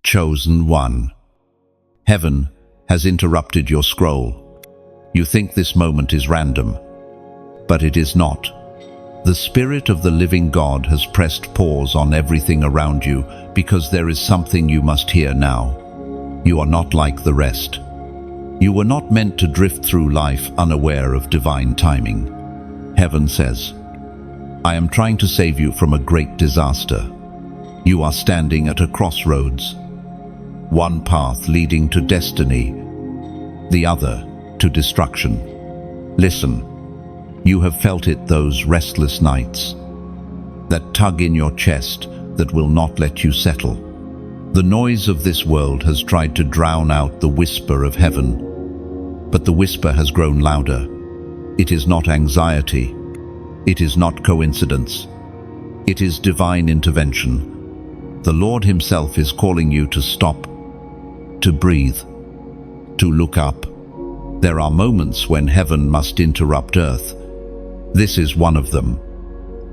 Chosen one. Heaven has interrupted your scroll. You think this moment is random, but it is not. The Spirit of the living God has pressed pause on everything around you because there is something you must hear now. You are not like the rest. You were not meant to drift through life unaware of divine timing. Heaven says, I am trying to save you from a great disaster. You are standing at a crossroads. One path leading to destiny, the other to destruction. Listen, you have felt it those restless nights, that tug in your chest that will not let you settle. The noise of this world has tried to drown out the whisper of heaven, but the whisper has grown louder. It is not anxiety. It is not coincidence. It is divine intervention. The Lord Himself is calling you to stop, to breathe, to look up. There are moments when heaven must interrupt earth. This is one of them.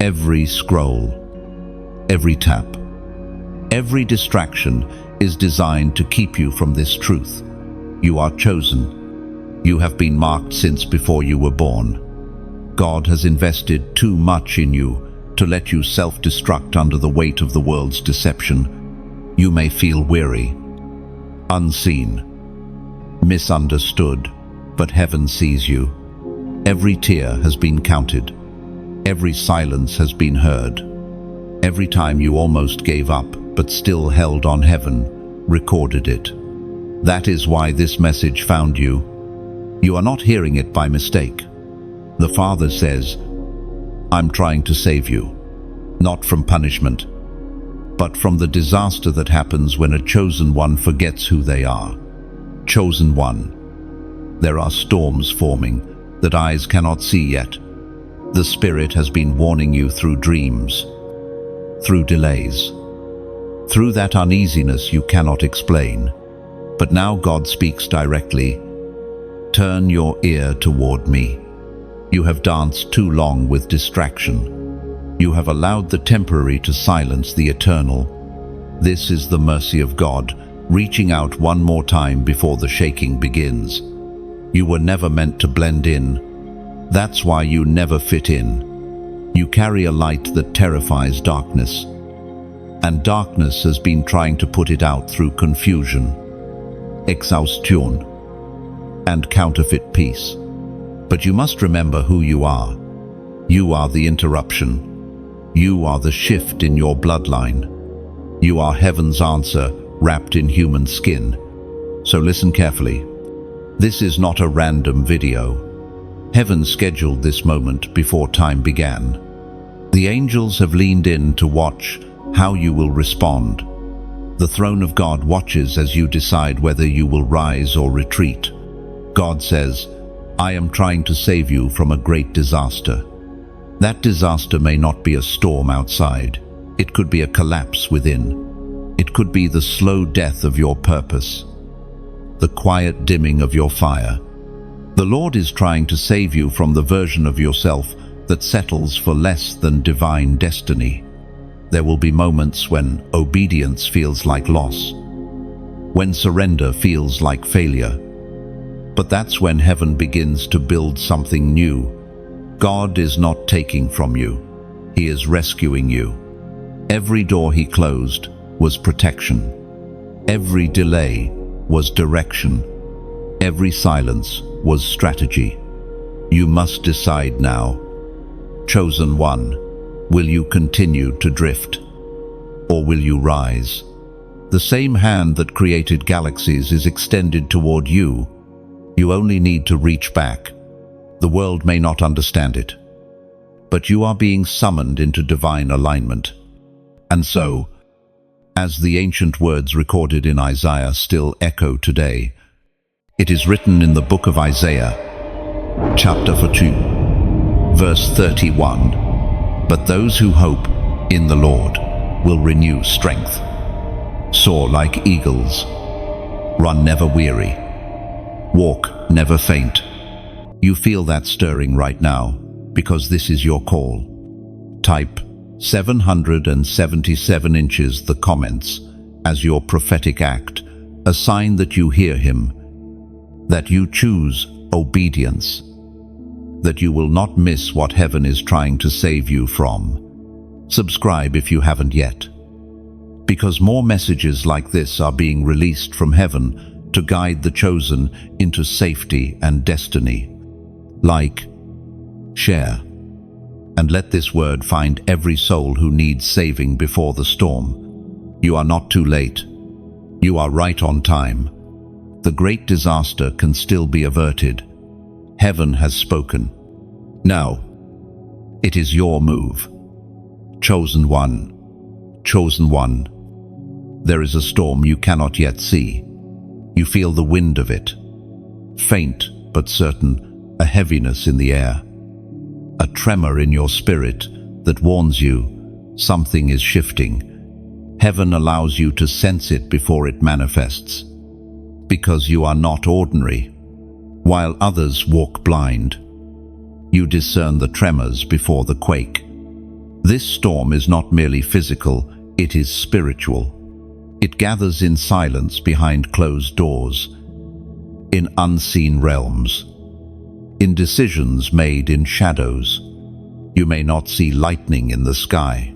Every scroll, every tap, every distraction is designed to keep you from this truth. You are chosen. You have been marked since before you were born. God has invested too much in you to let you self-destruct under the weight of the world's deception. You may feel weary, unseen, misunderstood, but heaven sees you. Every tear has been counted. Every silence has been heard. Every time you almost gave up, but still held on, heaven recorded it. That is why this message found you. You are not hearing it by mistake. The Father says, I'm trying to save you, not from punishment, but from the disaster that happens when a chosen one forgets who they are. Chosen one. There are storms forming that eyes cannot see yet. The Spirit has been warning you through dreams, through delays, through that uneasiness you cannot explain. But now God speaks directly. Turn your ear toward me. You have danced too long with distraction. You have allowed the temporary to silence the eternal. This is the mercy of God, reaching out one more time before the shaking begins. You were never meant to blend in. That's why you never fit in. You carry a light that terrifies darkness, and darkness has been trying to put it out through confusion, exhaustion, and counterfeit peace. But you must remember who you are. You are the interruption. You are the shift in your bloodline. You are heaven's answer wrapped in human skin. So listen carefully. This is not a random video. Heaven scheduled this moment before time began. The angels have leaned in to watch how you will respond. The throne of God watches as you decide whether you will rise or retreat. God says, I am trying to save you from a great disaster. That disaster may not be a storm outside. It could be a collapse within. It could be the slow death of your purpose, the quiet dimming of your fire. The Lord is trying to save you from the version of yourself that settles for less than divine destiny. There will be moments when obedience feels like loss, when surrender feels like failure. But that's when heaven begins to build something new. God is not taking from you. He is rescuing you. Every door He closed was protection. Every delay was direction. Every silence was strategy. You must decide now. Chosen one, will you continue to drift, or will you rise? The same hand that created galaxies is extended toward you. You only need to reach back. The world may not understand it, but you are being summoned into divine alignment. And so, as the ancient words recorded in Isaiah still echo today, it is written in the book of Isaiah, chapter 42, verse 31, but those who hope in the Lord will renew strength, soar like eagles, run never weary, walk never faint. You feel that stirring right now because this is your call. Type 777 inches the comments as your prophetic act, a sign that you hear him, that you choose obedience, that you will not miss what heaven is trying to save you from. Subscribe if you haven't yet, because more messages like this are being released from heaven to guide the chosen into safety and destiny. Like, share, and let this word find every soul who needs saving before the storm. You are not too late. You are right on time. The great disaster can still be averted. Heaven has spoken. Now, it is your move. Chosen one. Chosen one. There is a storm you cannot yet see. You feel the wind of it. Faint but certain, a heaviness in the air. A tremor in your spirit that warns you something is shifting. Heaven allows you to sense it before it manifests. Because you are not ordinary. While others walk blind, you discern the tremors before the quake. This storm is not merely physical, it is spiritual. It gathers in silence behind closed doors, in unseen realms, in decisions made in shadows. You may not see lightning in the sky,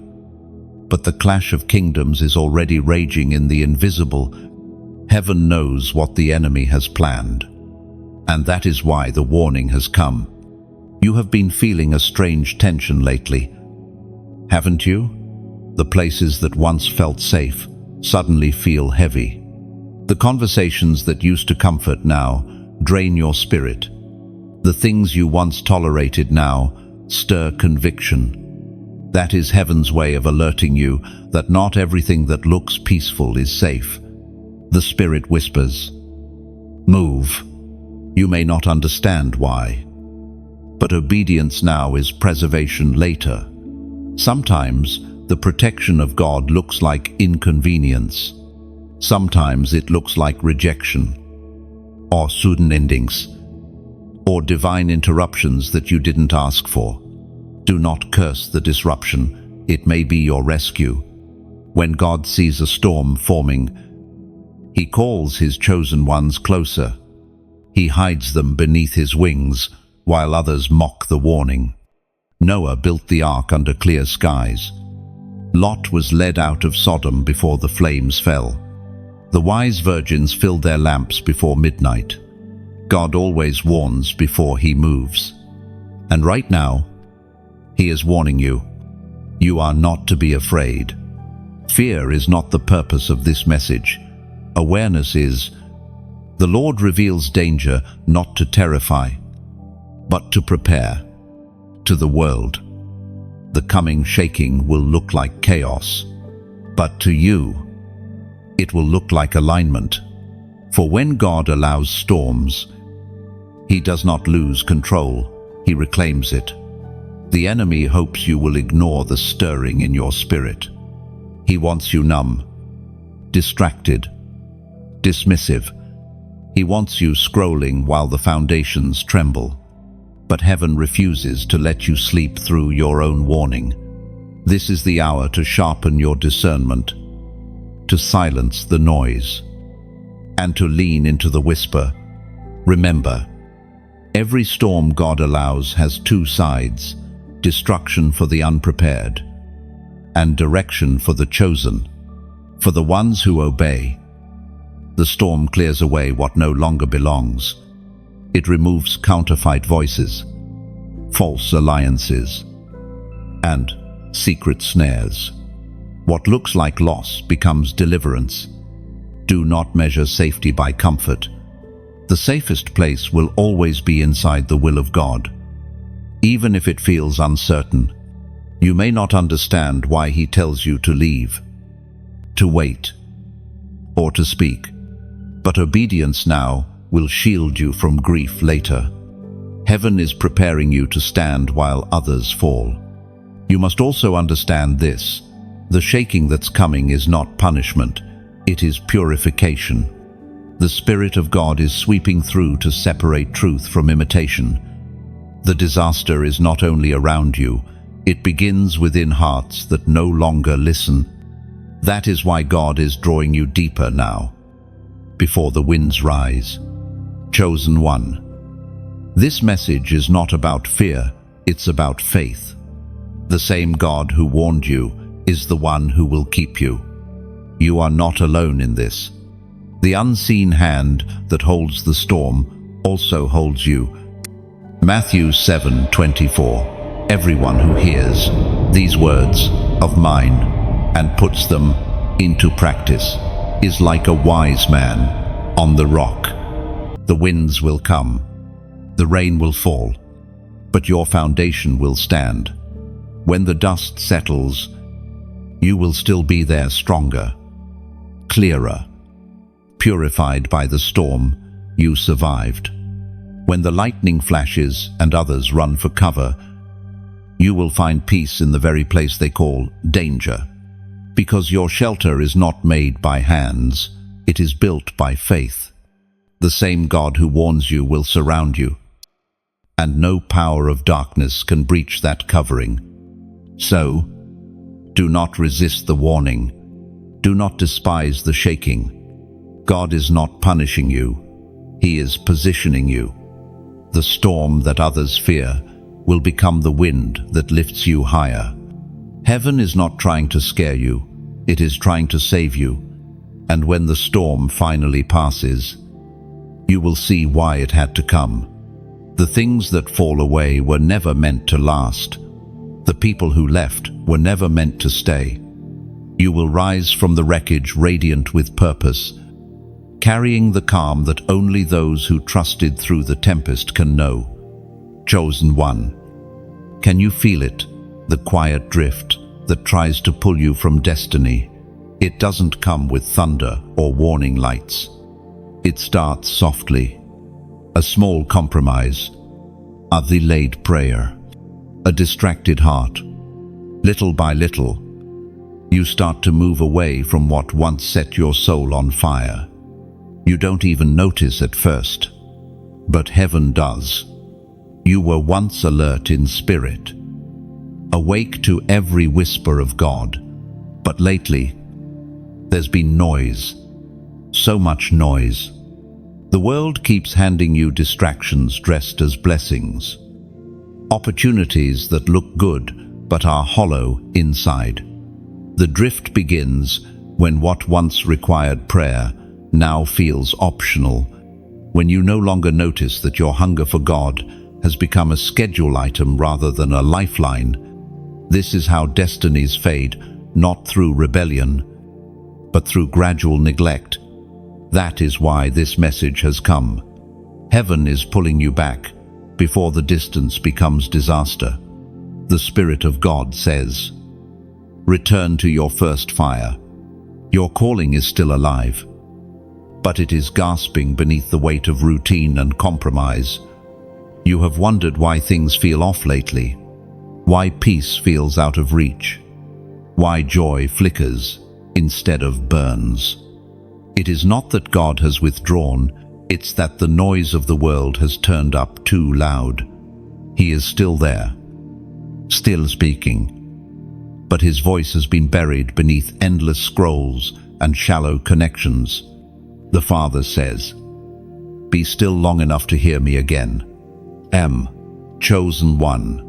but the clash of kingdoms is already raging in the invisible. Heaven knows what the enemy has planned, and that is why the warning has come. You have been feeling a strange tension lately, haven't you? The places that once felt safe suddenly feel heavy. The conversations that used to comfort now drain your spirit. The things you once tolerated now stir conviction. That is heaven's way of alerting you that not everything that looks peaceful is safe. The Spirit whispers, "Move." You may not understand why, but obedience now is preservation later. Sometimes the protection of God looks like inconvenience. Sometimes it looks like rejection, or sudden endings, or divine interruptions that you didn't ask for. Do not curse the disruption. It may be your rescue. When God sees a storm forming, He calls His chosen ones closer. He hides them beneath His wings, while others mock the warning. Noah built the ark under clear skies. Lot was led out of Sodom before the flames fell. The wise virgins filled their lamps before midnight. God always warns before He moves. And right now, He is warning you. You are not to be afraid. Fear is not the purpose of this message. Awareness is. The Lord reveals danger not to terrify, but to prepare. To the world, the coming shaking will look like chaos, but to you, it will look like alignment. For when God allows storms, He does not lose control, He reclaims it. The enemy hopes you will ignore the stirring in your spirit. He wants you numb, distracted, dismissive. He wants you scrolling while the foundations tremble. But heaven refuses to let you sleep through your own warning. This is the hour to sharpen your discernment, to silence the noise, and to lean into the whisper. Remember, every storm God allows has two sides: destruction for the unprepared, and direction for the chosen, for the ones who obey. The storm clears away what no longer belongs. It removes counterfeit voices, false alliances, and secret snares. What looks like loss becomes deliverance. Do not measure safety by comfort. The safest place will always be inside the will of God. Even if it feels uncertain, you may not understand why He tells you to leave, to wait, or to speak. But obedience now will shield you from grief later. Heaven is preparing you to stand while others fall. You must also understand this: the shaking that's coming is not punishment, it is purification. The Spirit of God is sweeping through to separate truth from imitation. The disaster is not only around you, it begins within hearts that no longer listen. That is why God is drawing you deeper now, before the winds rise. Chosen one. This message is not about fear, it's about faith. The same God who warned you is the one who will keep you. You are not alone in this. The unseen hand that holds the storm also holds you. Matthew 7:24. Everyone who hears these words of mine and puts them into practice is like a wise man on the rock. The winds will come, the rain will fall, but your foundation will stand. When the dust settles, you will still be there, stronger, clearer, purified by the storm. You survived. When the lightning flashes and others run for cover, you will find peace in the very place they call danger. Because your shelter is not made by hands, it is built by faith. The same God who warns you will surround you, and no power of darkness can breach that covering. So, do not resist the warning. Do not despise the shaking. God is not punishing you. He is positioning you. The storm that others fear will become the wind that lifts you higher. Heaven is not trying to scare you. It is trying to save you. And when the storm finally passes, you will see why it had to come. The things that fall away were never meant to last. The people who left were never meant to stay. You will rise from the wreckage radiant with purpose, carrying the calm that only those who trusted through the tempest can know. Chosen one. Can you feel it? The quiet drift that tries to pull you from destiny. It doesn't come with thunder or warning lights. It starts softly. A small compromise, a delayed prayer, a distracted heart. Little by little, you start to move away from what once set your soul on fire. You don't even notice at first, but heaven does. You were once alert in spirit, awake to every whisper of God. But lately, there's been noise, so much noise. The world keeps handing you distractions dressed as blessings, opportunities that look good but are hollow inside. The drift begins when what once required prayer now feels optional, when you no longer notice that your hunger for God has become a schedule item rather than a lifeline. This is how destinies fade, not through rebellion, but through gradual neglect. That is why this message has come. Heaven is pulling you back before the distance becomes disaster. The Spirit of God says, return to your first fire. Your calling is still alive, but it is gasping beneath the weight of routine and compromise. You have wondered why things feel off lately, why peace feels out of reach, why joy flickers instead of burns. It is not that God has withdrawn, it's that the noise of the world has turned up too loud. He is still there, still speaking, but his voice has been buried beneath endless scrolls and shallow connections. The Father says, be still long enough to hear me again. Chosen one.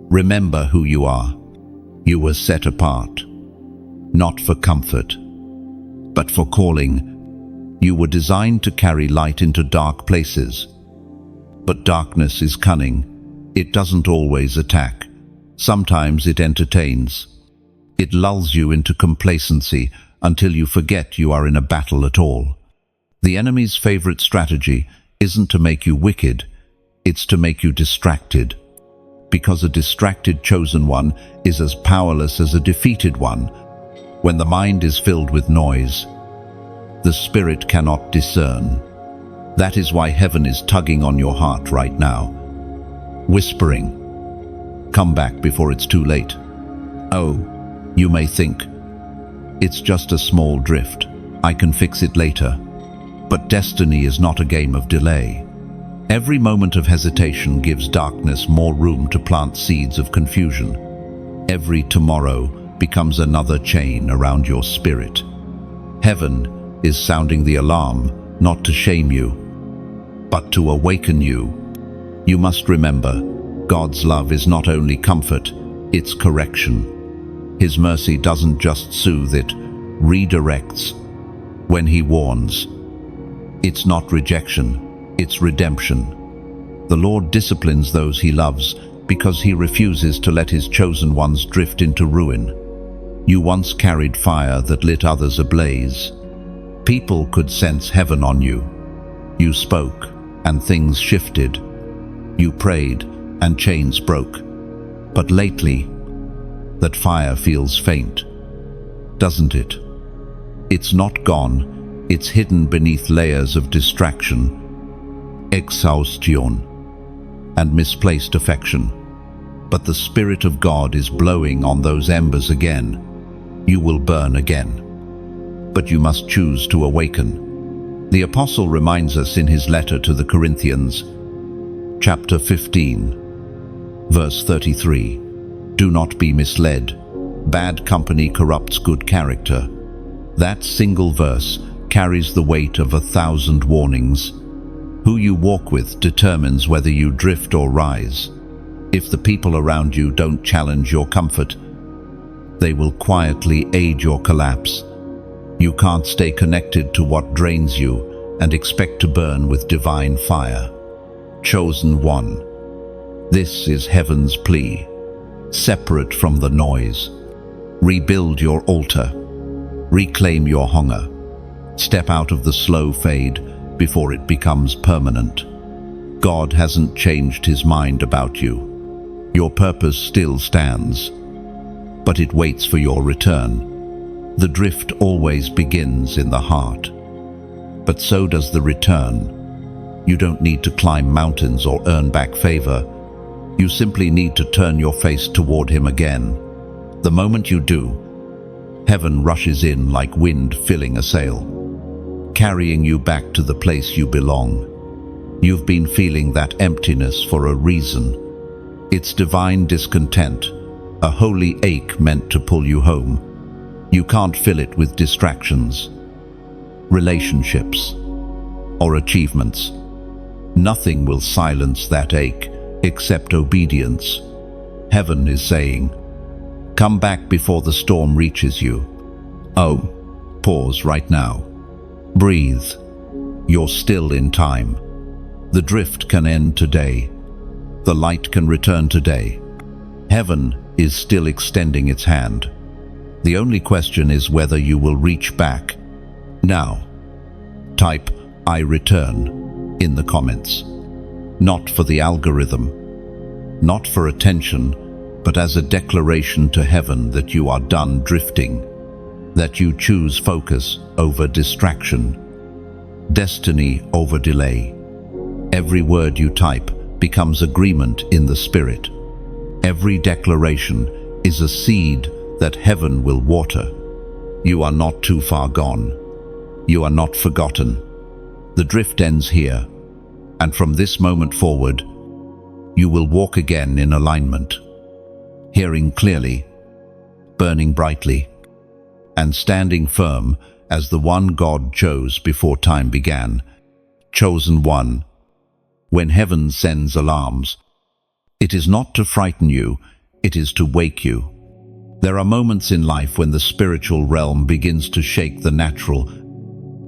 Remember who you are. You were set apart, not for comfort, but for calling. You were designed to carry light into dark places. But darkness is cunning. It doesn't always attack. Sometimes it entertains. It lulls you into complacency until you forget you are in a battle at all. The enemy's favorite strategy isn't to make you wicked, it's to make you distracted. Because a distracted chosen one is as powerless as a defeated one. When the mind is filled with noise, the spirit cannot discern. That is why heaven is tugging on your heart right now, whispering, come back before it's too late. Oh, you may think, it's just a small drift, I can fix it later. But destiny is not a game of delay. Every moment of hesitation gives darkness more room to plant seeds of confusion. Every tomorrow becomes another chain around your spirit. Heaven is sounding the alarm, not to shame you, but to awaken you. You must remember, God's love is not only comfort, it's correction. His mercy doesn't just soothe, it redirects. When He warns, it's not rejection, it's redemption. The Lord disciplines those He loves because He refuses to let His chosen ones drift into ruin. You once carried fire that lit others ablaze. People could sense heaven on you. You spoke, and things shifted. You prayed, and chains broke. But lately, that fire feels faint, doesn't it? It's not gone, it's hidden beneath layers of distraction, exhaustion, and misplaced affection. But the Spirit of God is blowing on those embers again. You will burn again. But you must choose to awaken. The Apostle reminds us in his letter to the Corinthians, chapter 15, verse 33, "Do not be misled. Bad company corrupts good character." That single verse carries the weight of 1,000 warnings. Who you walk with determines whether you drift or rise. If the people around you don't challenge your comfort, they will quietly aid your collapse. You can't stay connected to what drains you and expect to burn with divine fire. Chosen one. This is heaven's plea. Separate from the noise. Rebuild your altar. Reclaim your hunger. Step out of the slow fade before it becomes permanent. God hasn't changed His mind about you. Your purpose still stands, but it waits for your return. The drift always begins in the heart, but so does the return. You don't need to climb mountains or earn back favor. You simply need to turn your face toward Him again. The moment you do, heaven rushes in like wind filling a sail, carrying you back to the place you belong. You've been feeling that emptiness for a reason. It's divine discontent, a holy ache meant to pull you home. You can't fill it with distractions, relationships, or achievements. Nothing will silence that ache except obedience. Heaven is saying, "Come back before the storm reaches you." Oh, pause right now. Breathe. You're still in time. The drift can end today. The light can return today. Heaven is still extending its hand. The only question is whether you will reach back. Now, type "I return" in the comments. Not for the algorithm, not for attention, but as a declaration to heaven that you are done drifting, that you choose focus over distraction, destiny over delay. Every word you type becomes agreement in the Spirit. Every declaration is a seed that heaven will water. You are not too far gone. You are not forgotten. The drift ends here, and from this moment forward, you will walk again in alignment, hearing clearly, burning brightly, and standing firm as the one God chose before time began. Chosen one. When heaven sends alarms, it is not to frighten you, it is to wake you. There are moments in life when the spiritual realm begins to shake the natural,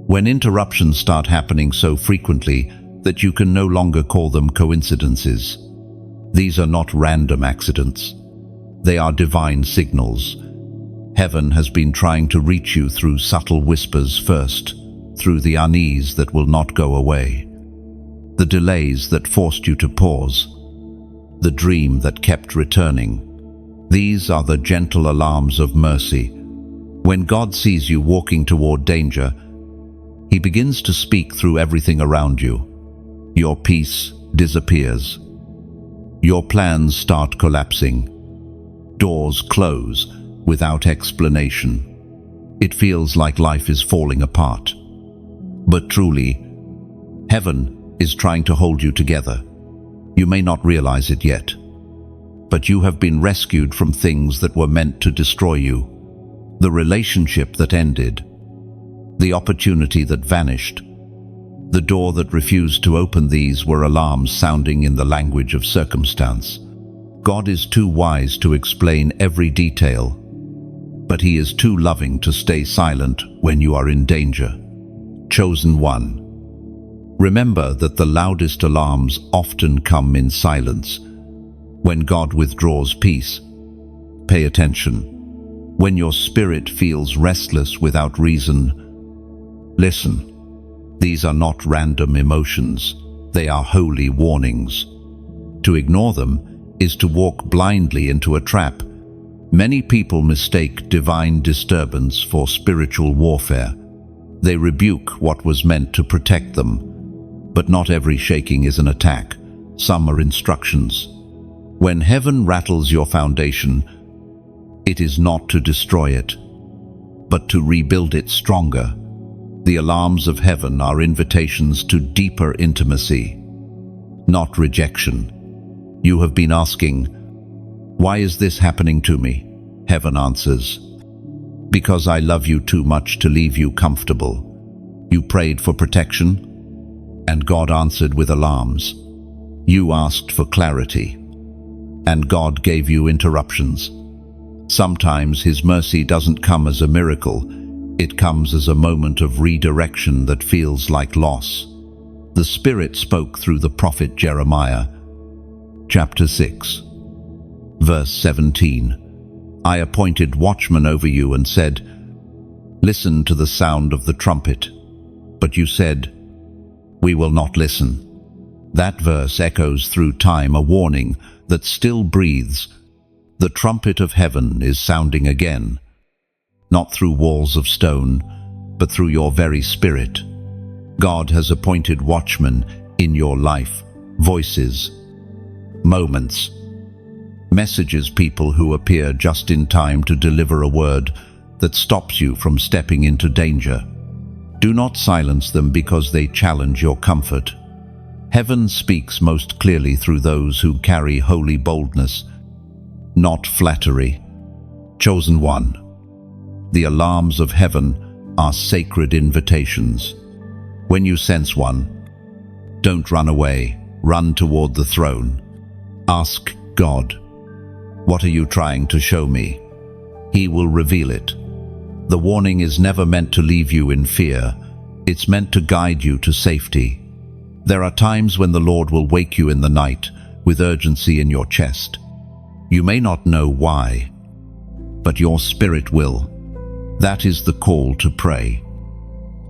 when interruptions start happening so frequently that you can no longer call them coincidences. These are not random accidents. They are divine signals. Heaven has been trying to reach you through subtle whispers first, through the unease that will not go away, the delays that forced you to pause, the dream that kept returning. These are the gentle alarms of mercy. When God sees you walking toward danger, He begins to speak through everything around you. Your peace disappears. Your plans start collapsing. Doors close without explanation. It feels like life is falling apart. But truly, heaven is trying to hold you together. You may not realize it yet. but you have been rescued from things that were meant to destroy you. The relationship that ended, the opportunity that vanished, the door that refused to open. These were alarms sounding in the language of circumstance. God is too wise to explain every detail, but He is too loving to stay silent when you are in danger. Chosen one. Remember that the loudest alarms often come in silence. When God withdraws peace, pay attention. When your spirit feels restless without reason, listen. These are not random emotions, they are holy warnings. To ignore them is to walk blindly into a trap. Many people mistake divine disturbance for spiritual warfare. They rebuke what was meant to protect them. But not every shaking is an attack. Some are instructions. When heaven rattles your foundation, it is not to destroy it, but to rebuild it stronger. The alarms of heaven are invitations to deeper intimacy, not rejection. You have been asking, "Why is this happening to me?" Heaven answers, "Because I love you too much to leave you comfortable." You prayed for protection, and God answered with alarms. You asked for clarity, and God gave you interruptions. Sometimes His mercy doesn't come as a miracle. It comes as a moment of redirection that feels like loss. The Spirit spoke through the prophet Jeremiah. Chapter 6, verse 17. I appointed watchmen over you and said, "Listen to the sound of the trumpet." But you said, "We will not listen." That verse echoes through time, a warning that still breathes. The trumpet of heaven is sounding again, not through walls of stone, but through your very spirit. God has appointed watchmen in your life, voices, moments, messages, people who appear just in time to deliver a word that stops you from stepping into danger. Do not silence them because they challenge your comfort. Heaven speaks most clearly through those who carry holy boldness, not flattery. Chosen one. The alarms of heaven are sacred invitations. When you sense one, don't run away, run toward the throne. Ask God, "What are you trying to show me?" He will reveal it. The warning is never meant to leave you in fear. It's meant to guide you to safety. There are times when the Lord will wake you in the night with urgency in your chest. You may not know why, but your spirit will. That is the call to pray,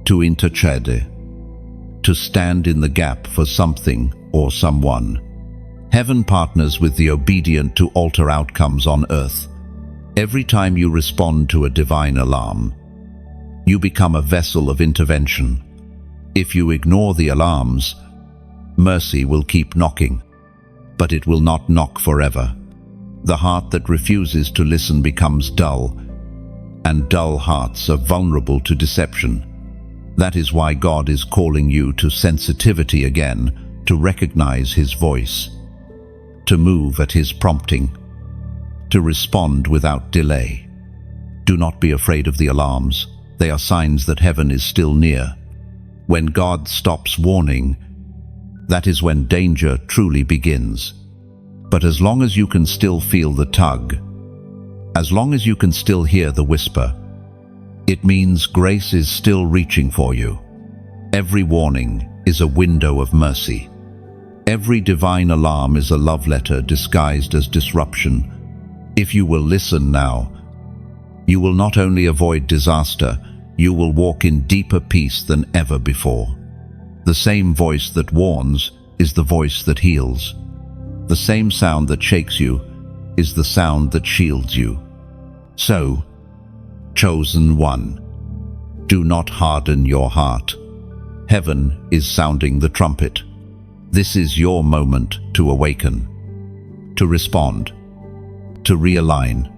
to intercede, to stand in the gap for something or someone. Heaven partners with the obedient to alter outcomes on earth. Every time you respond to a divine alarm, you become a vessel of intervention. If you ignore the alarms, mercy will keep knocking, but it will not knock forever. The heart that refuses to listen becomes dull, and dull hearts are vulnerable to deception. That is why God is calling you to sensitivity again, to recognize His voice, to move at His prompting, to respond without delay. Do not be afraid of the alarms. They are signs that heaven is still near. When God stops warning, that is when danger truly begins. But as long as you can still feel the tug, as long as you can still hear the whisper, it means grace is still reaching for you. Every warning is a window of mercy. Every divine alarm is a love letter disguised as disruption. If you will listen now, you will not only avoid disaster, you will walk in deeper peace than ever before. The same voice that warns is the voice that heals. The same sound that shakes you is the sound that shields you. So, chosen one, do not harden your heart. Heaven is sounding the trumpet. This is your moment to awaken, to respond, to realign.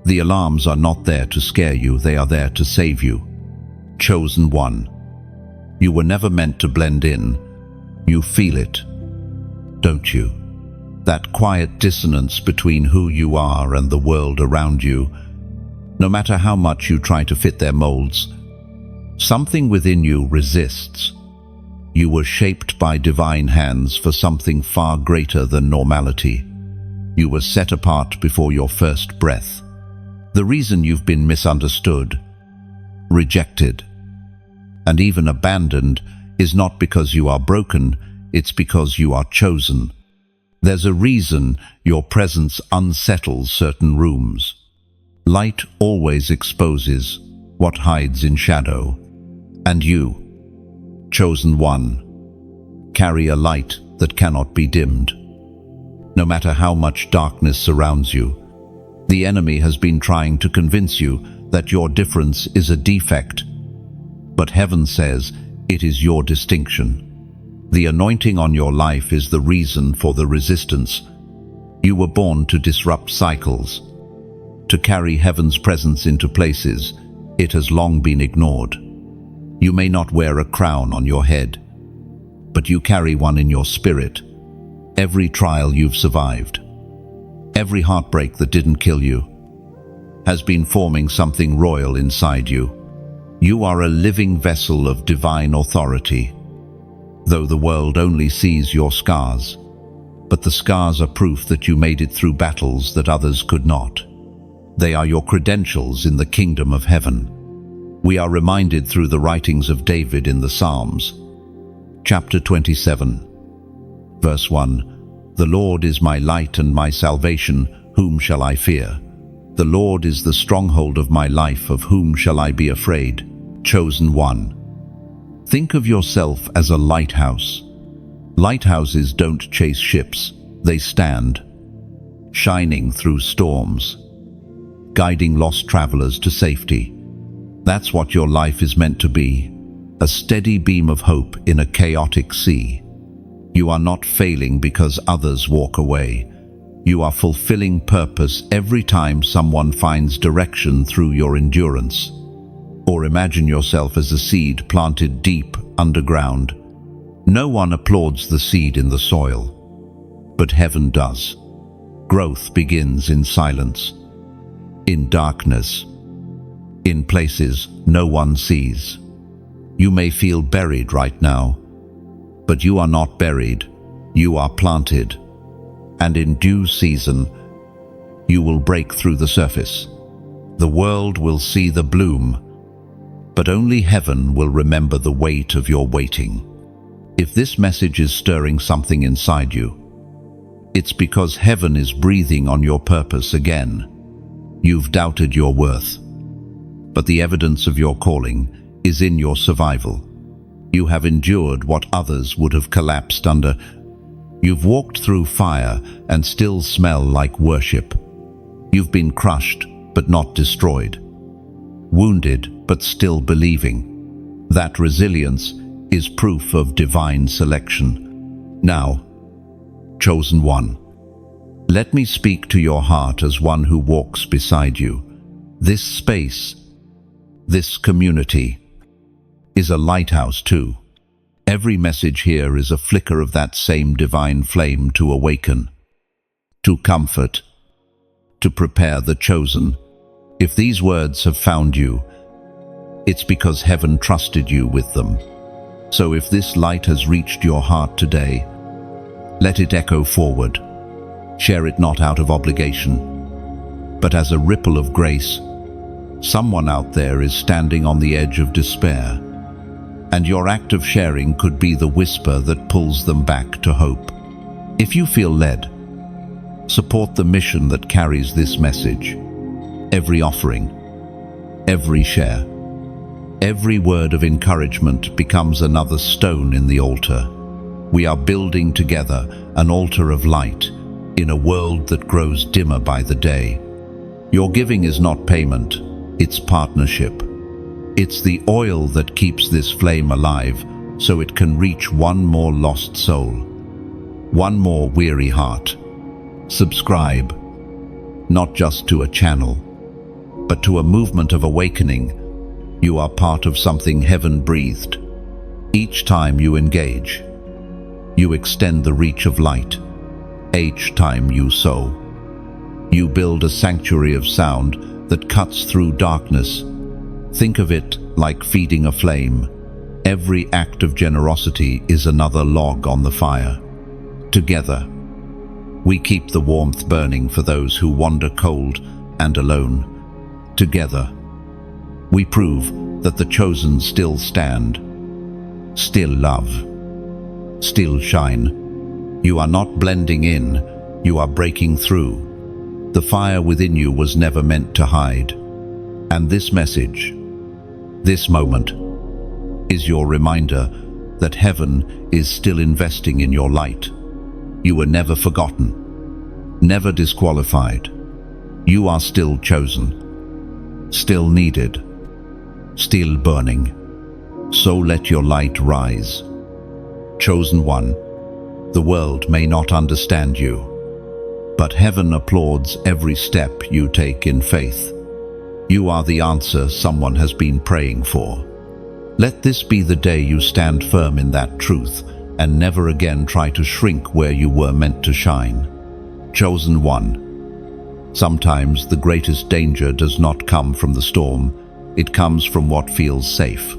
The alarms are not there to scare you, they are there to save you. Chosen one. You were never meant to blend in. You feel it, don't you? that quiet dissonance between who you are and the world around you. No matter how much you try to fit their molds, something within you resists. You were shaped by divine hands for something far greater than normality. You were set apart before your first breath. The reason you've been misunderstood, rejected, and even abandoned is not because you are broken, it's because you are chosen. There's a reason your presence unsettles certain rooms. Light always exposes what hides in shadow. And you, chosen one, carry a light that cannot be dimmed. No matter how much darkness surrounds you, the enemy has been trying to convince you that your difference is a defect. But heaven says it is your distinction. The anointing on your life is the reason for the resistance. You were born to disrupt cycles, to carry heaven's presence into places it has long been ignored. You may not wear a crown on your head, but you carry one in your spirit. Every trial you've survived, every heartbreak that didn't kill you, has been forming something royal inside you. You are a living vessel of divine authority. Though the world only sees your scars, but the scars are proof that you made it through battles that others could not. They are your credentials in the kingdom of heaven. We are reminded through the writings of David in the Psalms. Chapter 27, verse 1, "The Lord is my light and my salvation, whom shall I fear? The Lord is the stronghold of my life, of whom shall I be afraid?" Chosen one. Think of yourself as a lighthouse. Lighthouses don't chase ships, they stand, shining through storms, guiding lost travelers to safety. That's what your life is meant to be, a steady beam of hope in a chaotic sea. You are not failing because others walk away. You are fulfilling purpose every time someone finds direction through your endurance. Or imagine yourself as a seed planted deep underground. No one applauds the seed in the soil, but heaven does. Growth begins in silence, in darkness, in places no one sees. You may feel buried right now, but you are not buried, you are planted. And in due season, you will break through the surface. The world will see the bloom, but only heaven will remember the weight of your waiting. If this message is stirring something inside you, it's because heaven is breathing on your purpose again. You've doubted your worth, but the evidence of your calling is in your survival. You have endured what others would have collapsed under. You've walked through fire and still smell like worship. You've been crushed but not destroyed, wounded but still believing. That resilience is proof of divine selection. Now, chosen one, let me speak to your heart as one who walks beside you. This space, this community, is a lighthouse too. Every message here is a flicker of that same divine flame to awaken, to comfort, to prepare the chosen. If these words have found you, it's because heaven trusted you with them. So if this light has reached your heart today, let it echo forward. Share it not out of obligation, but as a ripple of grace. Someone out there is standing on the edge of despair, and your act of sharing could be the whisper that pulls them back to hope. If you feel led, support the mission that carries this message. Every offering, every share, every word of encouragement becomes another stone in the altar. We are building together an altar of light in a world that grows dimmer by the day. Your giving is not payment, it's partnership. It's the oil that keeps this flame alive so it can reach one more lost soul, one more weary heart. Subscribe, not just to a channel, but to a movement of awakening. You are part of something heaven breathed. Each time you engage, you extend the reach of light. Each time you sow, you build a sanctuary of sound that cuts through darkness. Think of it like feeding a flame. Every act of generosity is another log on the fire. Together, we keep the warmth burning for those who wander cold and alone. Together, we prove that the chosen still stand, still love, still shine. You are not blending in, you are breaking through. The fire within you was never meant to hide. And this message, this moment, is your reminder that heaven is still investing in your light. You were never forgotten, never disqualified. You are still chosen, still needed, still burning. So let your light rise. Chosen one, the world may not understand you, but heaven applauds every step you take in faith. You are the answer someone has been praying for. Let this be the day you stand firm in that truth and never again try to shrink where you were meant to shine. Chosen one. Sometimes the greatest danger does not come from the storm, it comes from what feels safe.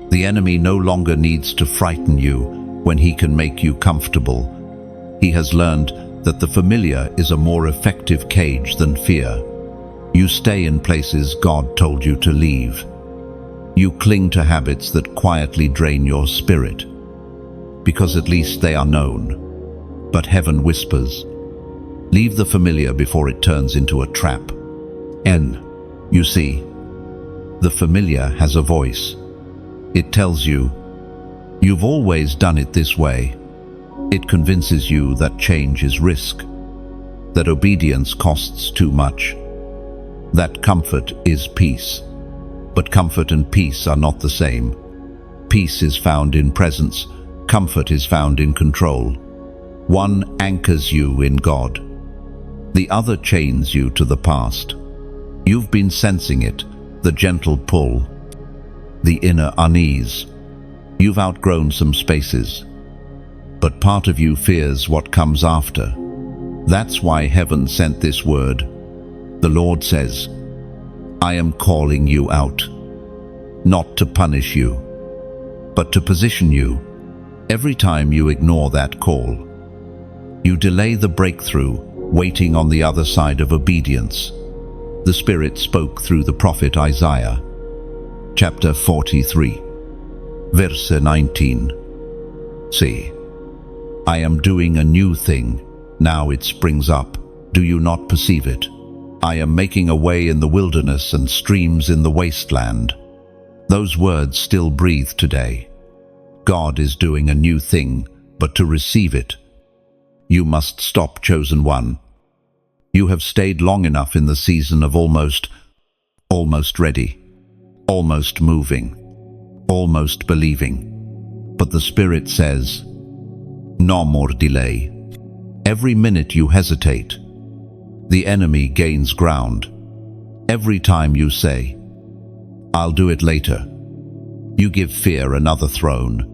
The enemy no longer needs to frighten you when he can make you comfortable. He has learned that the familiar is a more effective cage than fear. You stay in places God told you to leave. You cling to habits that quietly drain your spirit, because at least they are known. But heaven whispers, leave the familiar before it turns into a trap. You see, the familiar has a voice. It tells you, you've always done it this way. It convinces you that change is risk, that obedience costs too much, that comfort is peace. But comfort and peace are not the same. Peace is found in presence, comfort is found in control. One anchors you in God. The other chains you to the past. You've been sensing it, the gentle pull, the inner unease. You've outgrown some spaces, but part of you fears what comes after. That's why heaven sent this word. The Lord says, I am calling you out, not to punish you, but to position you. Every time you ignore that call, you delay the breakthrough, waiting on the other side of obedience. The Spirit spoke through the prophet Isaiah, chapter 43, verse 19. See, I am doing a new thing, now it springs up. Do you not perceive it? I am making a way in the wilderness and streams in the wasteland. Those words still breathe today. God is doing a new thing, but to receive it, you must stop, chosen one. You have stayed long enough in the season of almost ready, almost moving, almost believing. But the Spirit says, no more delay. Every minute you hesitate, the enemy gains ground. Every time you say, I'll do it later, you give fear another throne.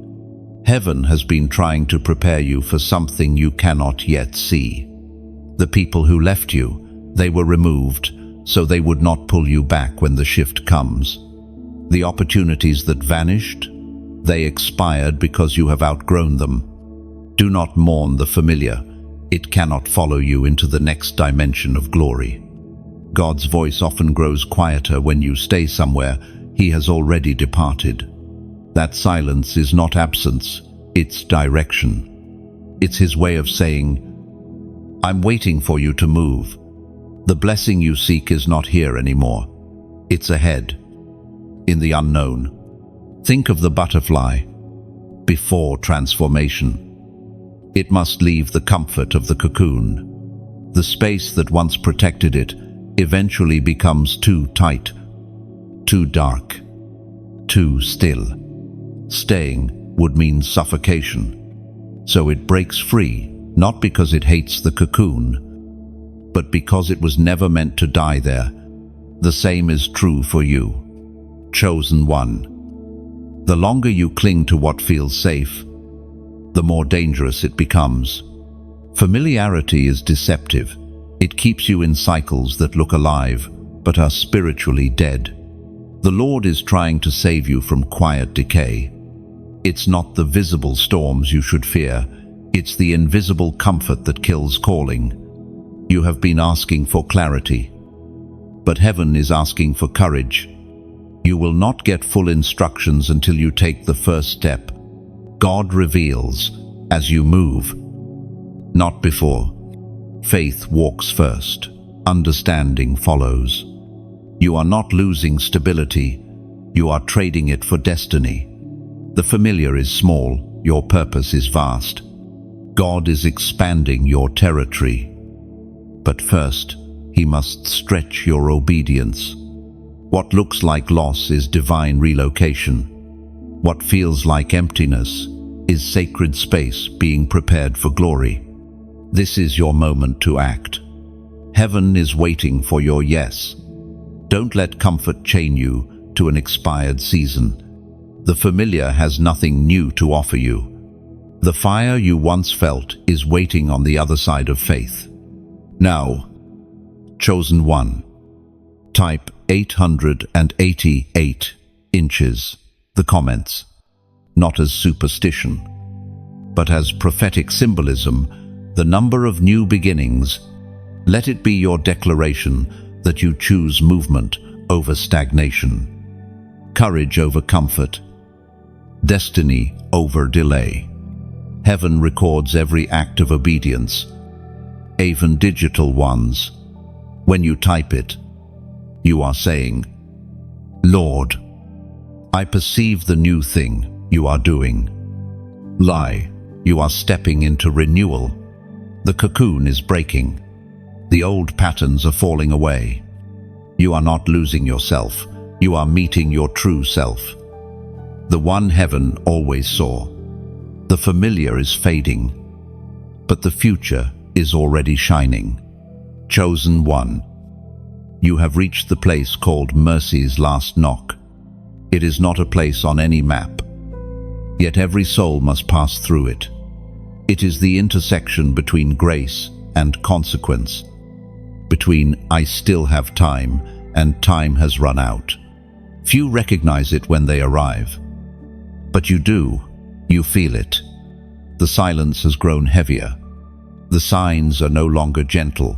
Heaven has been trying to prepare you for something you cannot yet see. The people who left you, they were removed, so they would not pull you back when the shift comes. The opportunities that vanished, they expired because you have outgrown them. Do not mourn the familiar. It cannot follow you into the next dimension of glory. God's voice often grows quieter when you stay somewhere He has already departed. That silence is not absence, it's direction. It's His way of saying, I'm waiting for you to move. The blessing you seek is not here anymore. It's ahead, in the unknown. Think of the butterfly before transformation. It must leave the comfort of the cocoon. The space that once protected it eventually becomes too tight, too dark, too still. Staying would mean suffocation. So it breaks free, not because it hates the cocoon, but because it was never meant to die there. The same is true for you, chosen one. The longer you cling to what feels safe, the more dangerous it becomes. Familiarity is deceptive. It keeps you in cycles that look alive, but are spiritually dead. The Lord is trying to save you from quiet decay. It's not the visible storms you should fear. It's the invisible comfort that kills calling. You have been asking for clarity, but heaven is asking for courage. You will not get full instructions until you take the first step. God reveals as you move, not before. Faith walks first. Understanding follows. You are not losing stability. You are trading it for destiny. The familiar is small. Your purpose is vast. God is expanding your territory. But first, He must stretch your obedience. What looks like loss is divine relocation. What feels like emptiness is sacred space being prepared for glory. This is your moment to act. Heaven is waiting for your yes. Don't let comfort chain you to an expired season. The familiar has nothing new to offer you. The fire you once felt is waiting on the other side of faith. Now, chosen one. Type 888 inches. The comments. Not as superstition, but as prophetic symbolism, the number of new beginnings. Let it be your declaration that you choose movement over stagnation, courage over comfort, destiny over delay. Heaven records every act of obedience, even digital ones. When you type it, you are saying, Lord, I perceive the new thing you are doing. Lie, you are stepping into renewal. The cocoon is breaking. The old patterns are falling away. You are not losing yourself. You are meeting your true self. The one heaven always saw. The familiar is fading, but the future is already shining. Chosen one. You have reached the place called mercy's last knock. It is not a place on any map, yet every soul must pass through it. It is the intersection between grace and consequence, between I still have time and time has run out. Few recognize it when they arrive, but you do. You feel it. The silence has grown heavier. The signs are no longer gentle.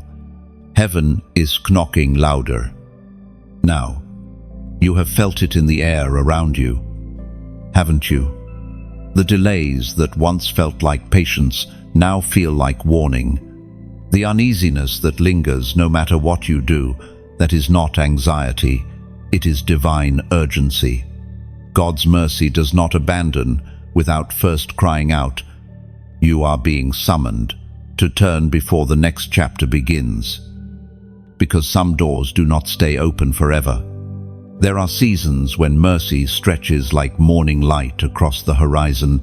Heaven is knocking louder. Now, you have felt it in the air around you, haven't you? The delays that once felt like patience now feel like warning. The uneasiness that lingers no matter what you do, that is not anxiety, it is divine urgency. God's mercy does not abandon without first crying out, you are being summoned to turn before the next chapter begins. Because some doors do not stay open forever. There are seasons when mercy stretches like morning light across the horizon,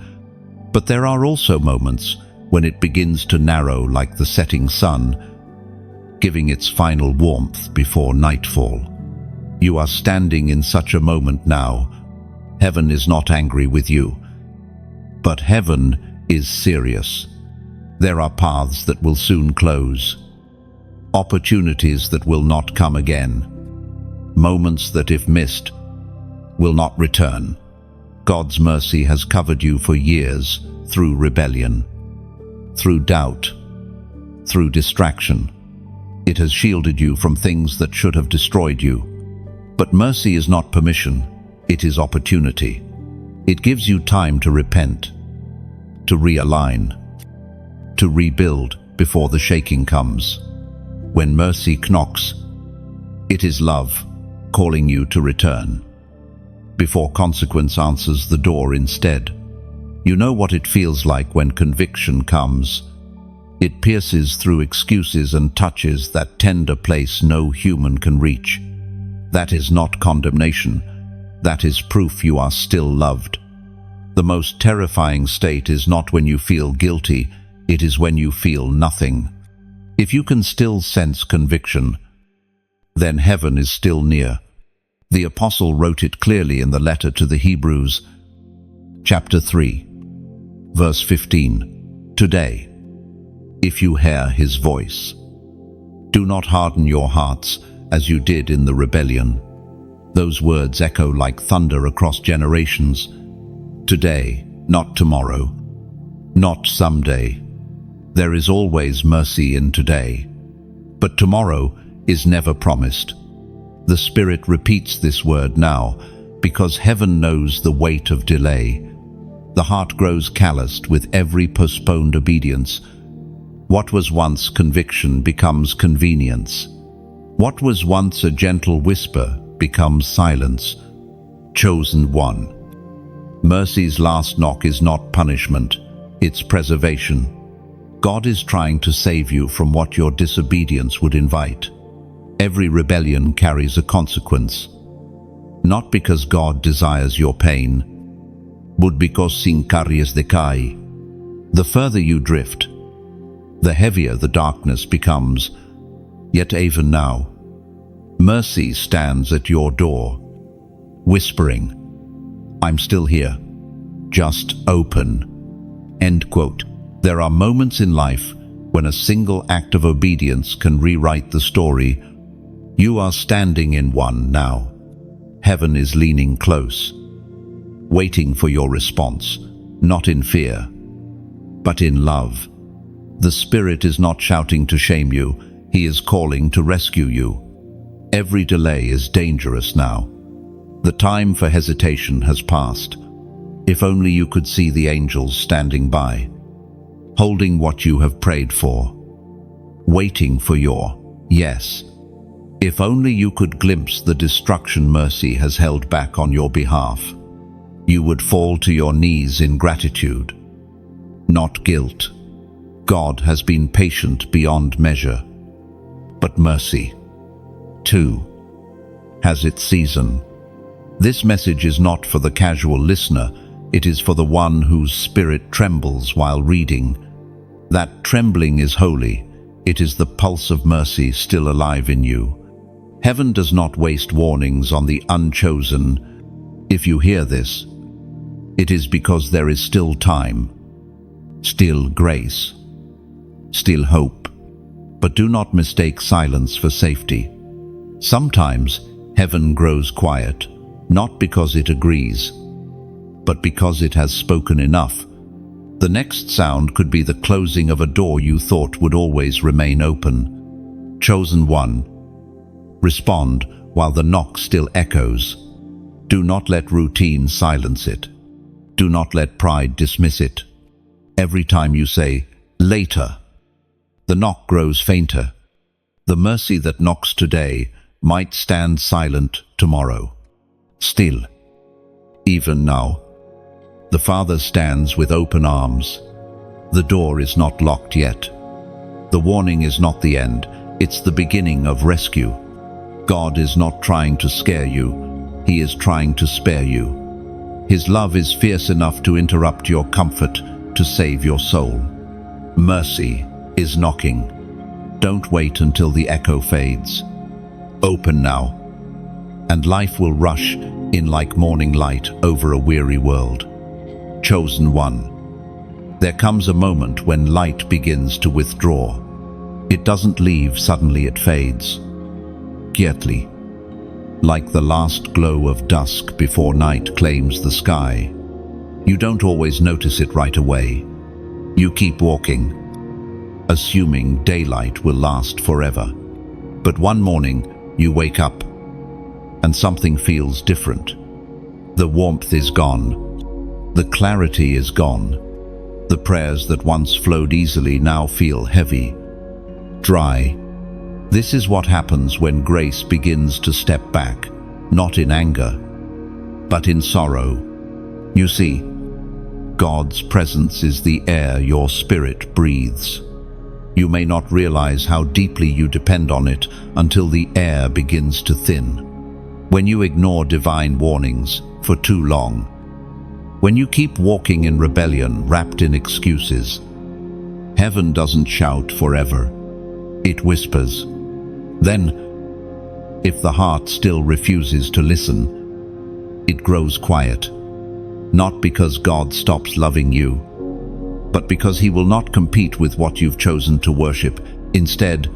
but there are also moments when it begins to narrow like the setting sun, giving its final warmth before nightfall. You are standing in such a moment now. Heaven is not angry with you, but heaven is serious. There are paths that will soon close, opportunities that will not come again, moments that, if missed, will not return. God's mercy has covered you for years through rebellion, through doubt, through distraction. It has shielded you from things that should have destroyed you. But mercy is not permission, it is opportunity. It gives you time to repent, to realign, to rebuild before the shaking comes. When mercy knocks, it is love calling you to return. Before consequence answers the door instead. You know what it feels like when conviction comes. It pierces through excuses and touches that tender place no human can reach. That is not condemnation. That is proof you are still loved. The most terrifying state is not when you feel guilty, it is when you feel nothing. If you can still sense conviction, then heaven is still near. The apostle wrote it clearly in the letter to the Hebrews, chapter 3, verse 15. Today, if you hear his voice. Do not harden your hearts as you did in the rebellion. Those words echo like thunder across generations. Today, not tomorrow, not someday. There is always mercy in today, but tomorrow is never promised. The Spirit repeats this word now because heaven knows the weight of delay. The heart grows calloused with every postponed obedience. What was once conviction becomes convenience. What was once a gentle whisper becomes silence. Chosen one. Mercy's last knock is not punishment, it's preservation. God is trying to save you from what your disobedience would invite. Every rebellion carries a consequence, not because God desires your pain, but because sin carries decay. The further you drift, the heavier the darkness becomes. Yet even now, mercy stands at your door, whispering, "I'm still here. Just open." End quote. There are moments in life when a single act of obedience can rewrite the story. You are standing in one now. Heaven is leaning close, waiting for your response, not in fear, but in love. The Spirit is not shouting to shame you, He is calling to rescue you. Every delay is dangerous now. The time for hesitation has passed. If only you could see the angels standing by, holding what you have prayed for, waiting for your yes. If only you could glimpse the destruction mercy has held back on your behalf, you would fall to your knees in gratitude, not guilt. God has been patient beyond measure, but mercy, too, has its season. This message is not for the casual listener, it is for the one whose spirit trembles while reading. That trembling is holy, it is the pulse of mercy still alive in you. Heaven does not waste warnings on the unchosen. If you hear this, it is because there is still time, still grace, still hope. But do not mistake silence for safety. Sometimes heaven grows quiet, not because it agrees, but because it has spoken enough. The next sound could be the closing of a door you thought would always remain open. Chosen one, respond while the knock still echoes. Do not let routine silence it. Do not let pride dismiss it. Every time you say, "later," the knock grows fainter. The mercy that knocks today might stand silent tomorrow. Still, even now, the Father stands with open arms. The door is not locked yet. The warning is not the end, it's the beginning of rescue. God is not trying to scare you, He is trying to spare you. His love is fierce enough to interrupt your comfort, to save your soul. Mercy is knocking. Don't wait until the echo fades. Open now, and life will rush in like morning light over a weary world. Chosen one. There comes a moment when light begins to withdraw. It doesn't leave, suddenly it fades. Quietly, like the last glow of dusk before night claims the sky. You don't always notice it right away. You keep walking, assuming daylight will last forever. But one morning, you wake up, and something feels different. The warmth is gone. The clarity is gone. The prayers that once flowed easily now feel heavy, dry. This is what happens when grace begins to step back, not in anger, but in sorrow. You see, God's presence is the air your spirit breathes. You may not realize how deeply you depend on it until the air begins to thin. When you ignore divine warnings for too long, when you keep walking in rebellion wrapped in excuses, heaven doesn't shout forever. It whispers. Then, if the heart still refuses to listen, it grows quiet. Not because God stops loving you, but because he will not compete with what you've chosen to worship. Instead,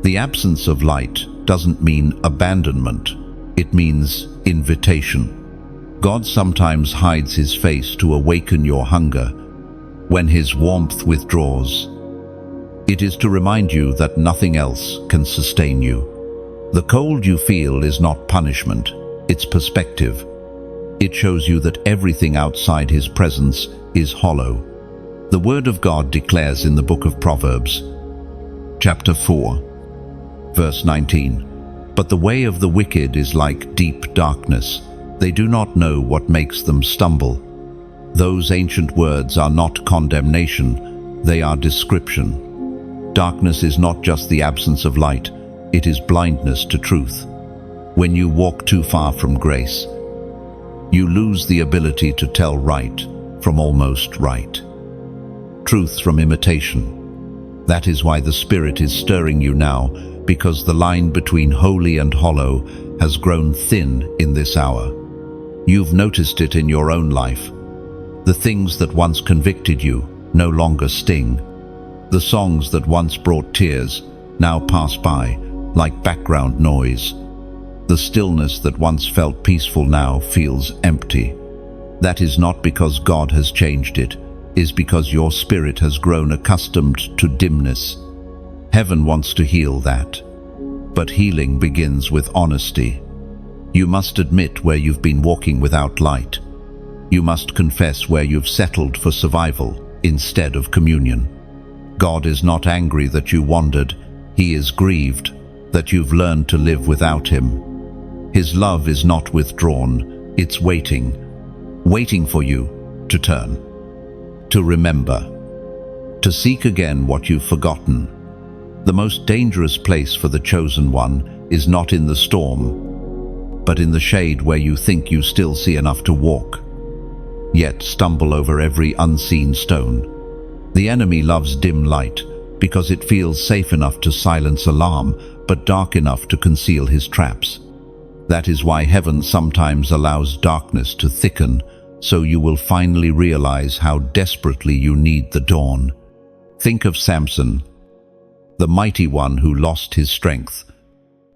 the absence of light doesn't mean abandonment. It means invitation. God sometimes hides his face to awaken your hunger. When his warmth withdraws, it is to remind you that nothing else can sustain you. The cold you feel is not punishment, it's perspective. It shows you that everything outside his presence is hollow. The Word of God declares in the book of Proverbs, chapter 4, verse 19, "But the way of the wicked is like deep darkness. They do not know what makes them stumble." Those ancient words are not condemnation, they are description. Darkness is not just the absence of light, it is blindness to truth. When you walk too far from grace, you lose the ability to tell right from almost right, truth from imitation. That is why the Spirit is stirring you now, because the line between holy and hollow has grown thin in this hour. You've noticed it in your own life. The things that once convicted you no longer sting. The songs that once brought tears now pass by like background noise. The stillness that once felt peaceful now feels empty. That is not because God has changed it, it is because your spirit has grown accustomed to dimness. Heaven wants to heal that. But healing begins with honesty. You must admit where you've been walking without light. You must confess where you've settled for survival instead of communion. God is not angry that you wandered. He is grieved that you've learned to live without him. His love is not withdrawn, it's waiting for you to turn, to remember, to seek again what you've forgotten. The most dangerous place for the chosen one is not in the storm, but in the shade where you think you still see enough to walk, yet stumble over every unseen stone. The enemy loves dim light because it feels safe enough to silence alarm, but dark enough to conceal his traps. That is why heaven sometimes allows darkness to thicken, so you will finally realize how desperately you need the dawn. Think of Samson, the mighty one who lost his strength.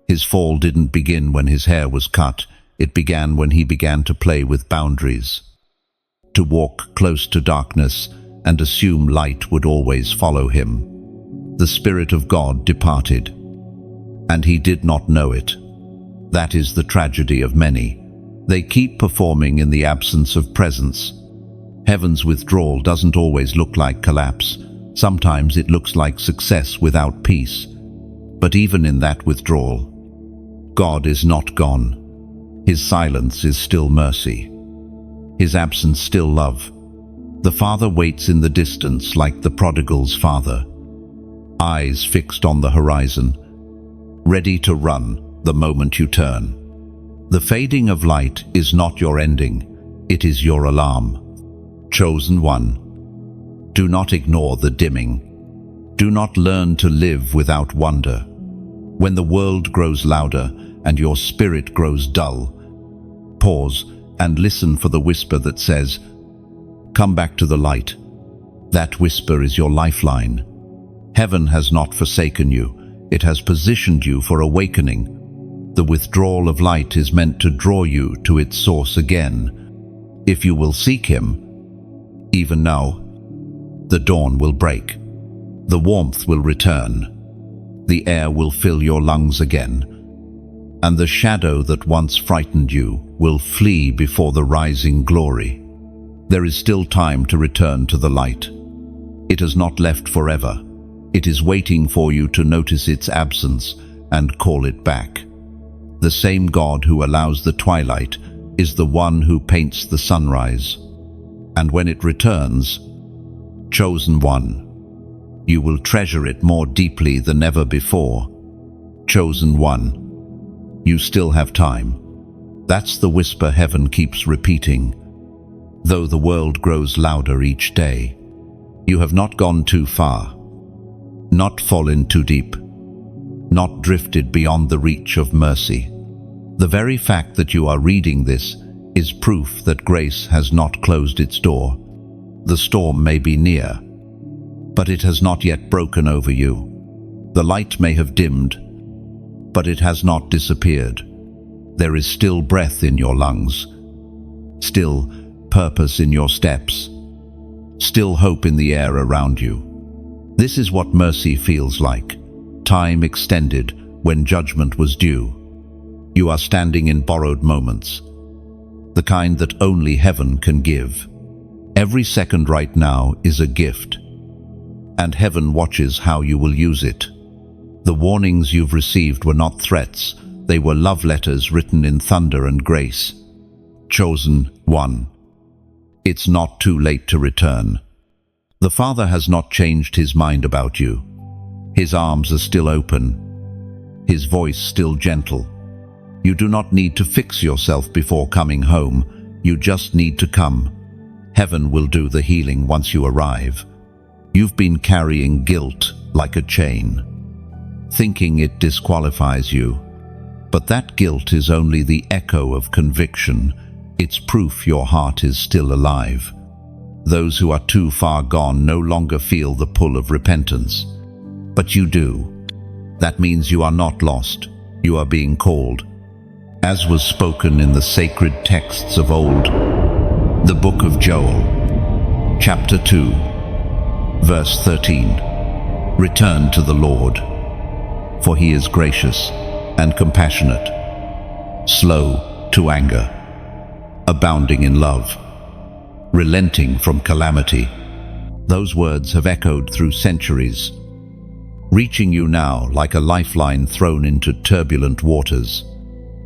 His fall didn't begin when his hair was cut, it began when he began to play with boundaries, to walk close to darkness and assume light would always follow him. The Spirit of God departed, and he did not know it. That is the tragedy of many. They keep performing in the absence of presence. Heaven's withdrawal doesn't always look like collapse. Sometimes it looks like success without peace. But even in that withdrawal, God is not gone. His silence is still mercy. His absence still love. The Father waits in the distance like the prodigal's father, eyes fixed on the horizon, ready to run the moment you turn. The fading of light is not your ending, it is your alarm. Chosen one, do not ignore the dimming. Do not learn to live without wonder. When the world grows louder and your spirit grows dull, pause and listen for the whisper that says, "Come back to the light." That whisper is your lifeline. Heaven has not forsaken you, it has positioned you for awakening. The withdrawal of light is meant to draw you to its source again. If you will seek him, even now, the dawn will break. The warmth will return. The air will fill your lungs again. And the shadow that once frightened you will flee before the rising glory. There is still time to return to the light. It has not left forever. It is waiting for you to notice its absence and call it back. The same God who allows the twilight is the one who paints the sunrise. And when it returns, chosen one, you will treasure it more deeply than ever before. Chosen one, you still have time. That's the whisper heaven keeps repeating. Though the world grows louder each day, you have not gone too far, not fallen too deep, not drifted beyond the reach of mercy. The very fact that you are reading this is proof that grace has not closed its door. The storm may be near, but it has not yet broken over you. The light may have dimmed, but it has not disappeared. There is still breath in your lungs, still purpose in your steps, still hope in the air around you. This is what mercy feels like. Time extended when judgment was due. You are standing in borrowed moments, the kind that only heaven can give. Every second right now is a gift, and heaven watches how you will use it. The warnings you've received were not threats, they were love letters written in thunder and grace. Chosen one. It's not too late to return. The Father has not changed his mind about you. His arms are still open, his voice still gentle. You do not need to fix yourself before coming home, you just need to come. Heaven will do the healing once you arrive. You've been carrying guilt like a chain, thinking it disqualifies you. But that guilt is only the echo of conviction. It's proof your heart is still alive. Those who are too far gone no longer feel the pull of repentance. But you do. That means you are not lost. You are being called. As was spoken in the sacred texts of old, the book of Joel, chapter 2, verse 13. Return to the Lord, for he is gracious and compassionate, slow to anger, abounding in love, relenting from calamity. Those words have echoed through centuries, reaching you now like a lifeline thrown into turbulent waters.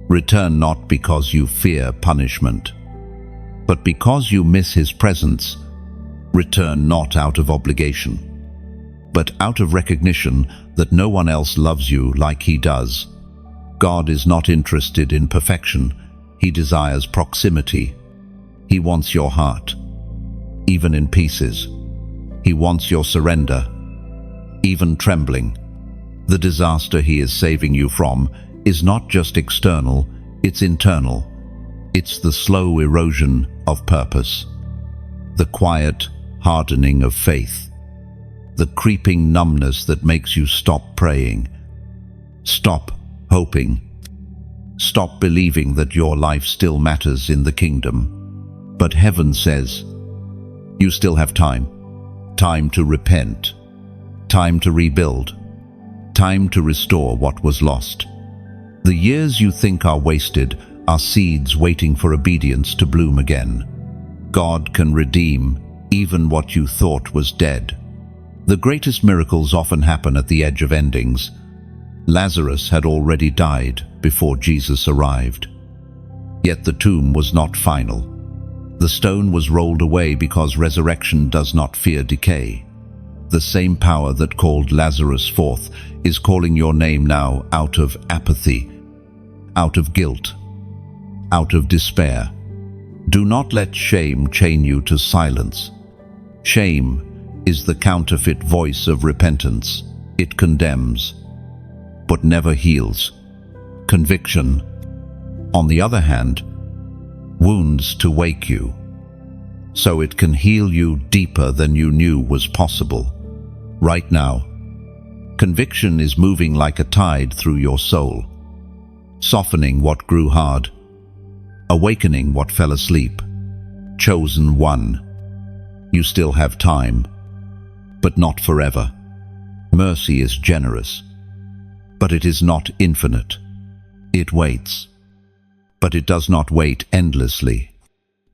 Return not because you fear punishment, but because you miss his presence. Return not out of obligation, but out of recognition that no one else loves you like he does. God is not interested in perfection. He desires proximity. He wants your heart, even in pieces. He wants your surrender, even trembling. The disaster he is saving you from is not just external, it's internal. It's the slow erosion of purpose, the quiet hardening of faith, the creeping numbness that makes you stop praying, stop hoping, stop believing that your life still matters in the kingdom. But heaven says, you still have time. Time to repent, time to rebuild, time to restore what was lost. The years you think are wasted are seeds waiting for obedience to bloom again. God can redeem even what you thought was dead. The greatest miracles often happen at the edge of endings. Lazarus had already died before Jesus arrived. Yet the tomb was not final. The stone was rolled away because resurrection does not fear decay. The same power that called Lazarus forth is calling your name now out of apathy, out of guilt, out of despair. Do not let shame chain you to silence. Shame is the counterfeit voice of repentance. It condemns, but never heals. Conviction, on the other hand, wounds to wake you, so it can heal you deeper than you knew was possible. Right now, conviction is moving like a tide through your soul, softening what grew hard, awakening what fell asleep. Chosen one, you still have time, but not forever. Mercy is generous, but it is not infinite. It waits, but it does not wait endlessly.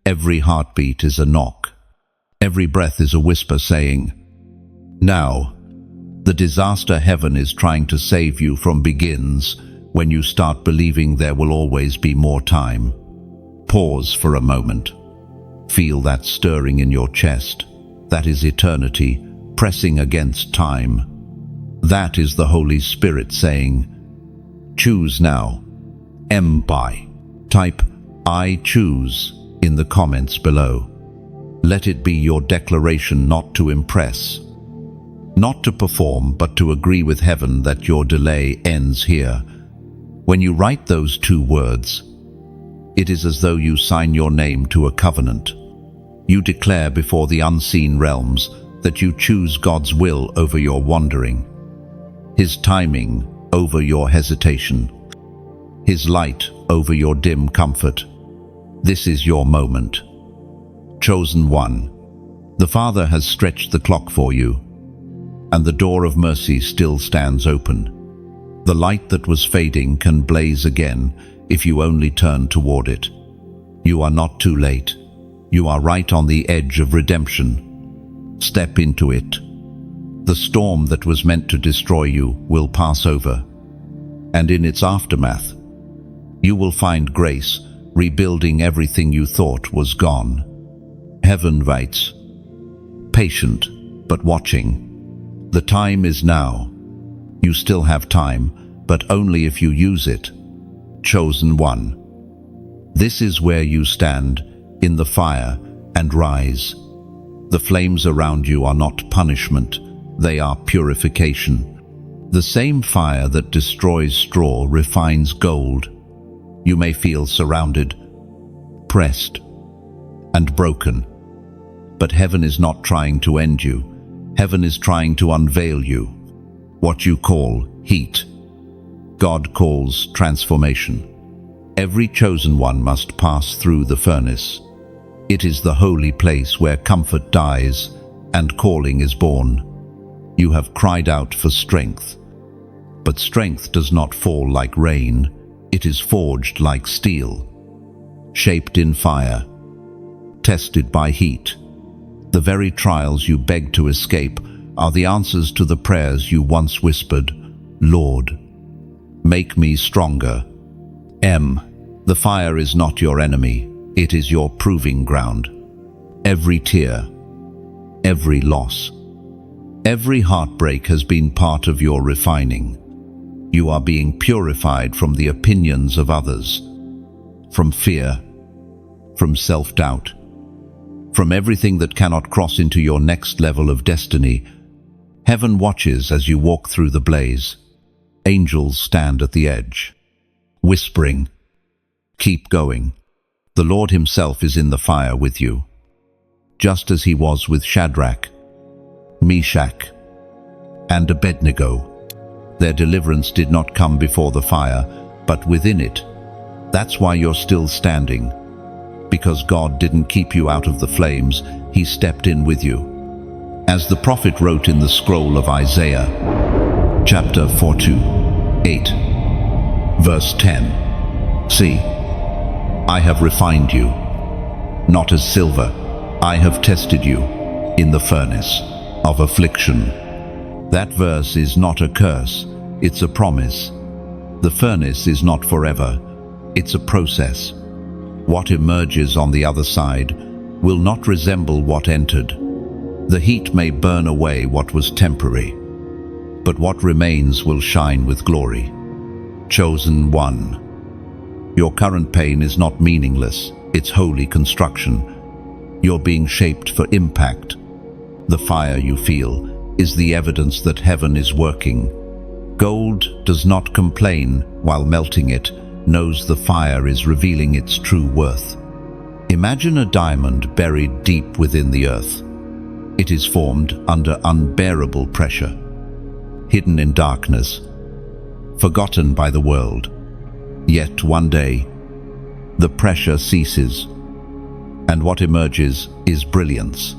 Every heartbeat is a knock. Every breath is a whisper saying, now. The disaster heaven is trying to save you from begins when you start believing there will always be more time. Pause for a moment. Feel that stirring in your chest. That is eternity pressing against time. That is the Holy Spirit saying, choose now. By. Type I choose in the comments below. Let it be your declaration not to impress, not to perform, but to agree with heaven that your delay ends here. When you write those two words, it is as though you sign your name to a covenant. You declare before the unseen realms that you choose God's will over your wandering, His timing over your hesitation, His light over your dim comfort. This is your moment. Chosen one, the Father has stretched the clock for you, and the door of mercy still stands open. The light that was fading can blaze again if you only turn toward it. You are not too late. You are right on the edge of redemption. Step into it. The storm that was meant to destroy you will pass over, and in its aftermath, you will find grace rebuilding everything you thought was gone. Heaven waits, patient but watching. The time is now. You still have time, but only if you use it. Chosen one. This is where you stand in the fire and rise. The flames around you are not punishment, they are purification. The same fire that destroys straw refines gold. You may feel surrounded, pressed, and broken. But heaven is not trying to end you. Heaven is trying to unveil you. What you call heat, God calls transformation. Every chosen one must pass through the furnace. It is the holy place where comfort dies and calling is born. You have cried out for strength, but strength does not fall like rain. It is forged like steel, shaped in fire, tested by heat. The very trials you beg to escape are the answers to the prayers you once whispered, Lord, make me stronger. The fire is not your enemy, it is your proving ground. Every tear, every loss, every heartbreak has been part of your refining. You are being purified from the opinions of others, from fear, from self-doubt, from everything that cannot cross into your next level of destiny. Heaven watches as you walk through the blaze. Angels stand at the edge, whispering, keep going. The Lord Himself is in the fire with you, just as He was with Shadrach, Meshach, and Abednego. Their deliverance did not come before the fire, but within it. That's why you're still standing. Because God didn't keep you out of the flames, He stepped in with you. As the prophet wrote in the scroll of Isaiah, chapter 48, verse 10, see, I have refined you, not as silver. I have tested you in the furnace of affliction. That verse is not a curse, it's a promise. The furnace is not forever, it's a process. What emerges on the other side will not resemble what entered. The heat may burn away what was temporary, but what remains will shine with glory. Chosen one. Your current pain is not meaningless, it's holy construction. You're being shaped for impact. The fire you feel is the evidence that heaven is working. Gold does not complain while melting, it knows the fire is revealing its true worth. Imagine a diamond buried deep within the earth. It is formed under unbearable pressure, hidden in darkness, forgotten by the world. Yet one day, the pressure ceases, and what emerges is brilliance.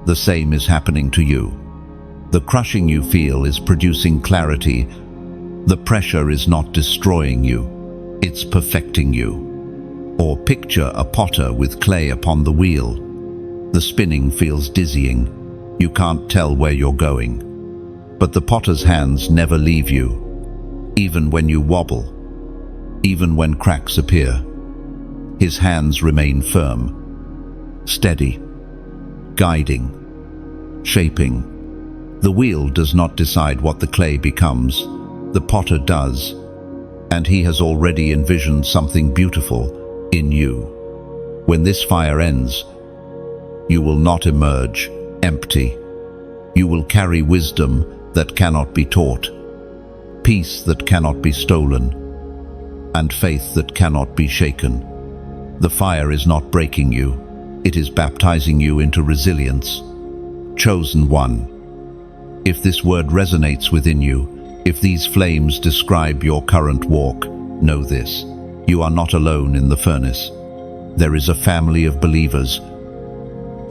The same is happening to you. The crushing you feel is producing clarity. The pressure is not destroying you, it's perfecting you. Or picture a potter with clay upon the wheel. The spinning feels dizzying. You can't tell where you're going. But the potter's hands never leave you. Even when you wobble, even when cracks appear, his hands remain firm, steady, guiding, shaping. The wheel does not decide what the clay becomes. The potter does, and he has already envisioned something beautiful in you. When this fire ends, you will not emerge empty. You will carry wisdom that cannot be taught, peace that cannot be stolen, and faith that cannot be shaken. The fire is not breaking you, it is baptizing you into resilience. Chosen one. If this word resonates within you, if these flames describe your current walk, know this: you are not alone in the furnace. There is a family of believers,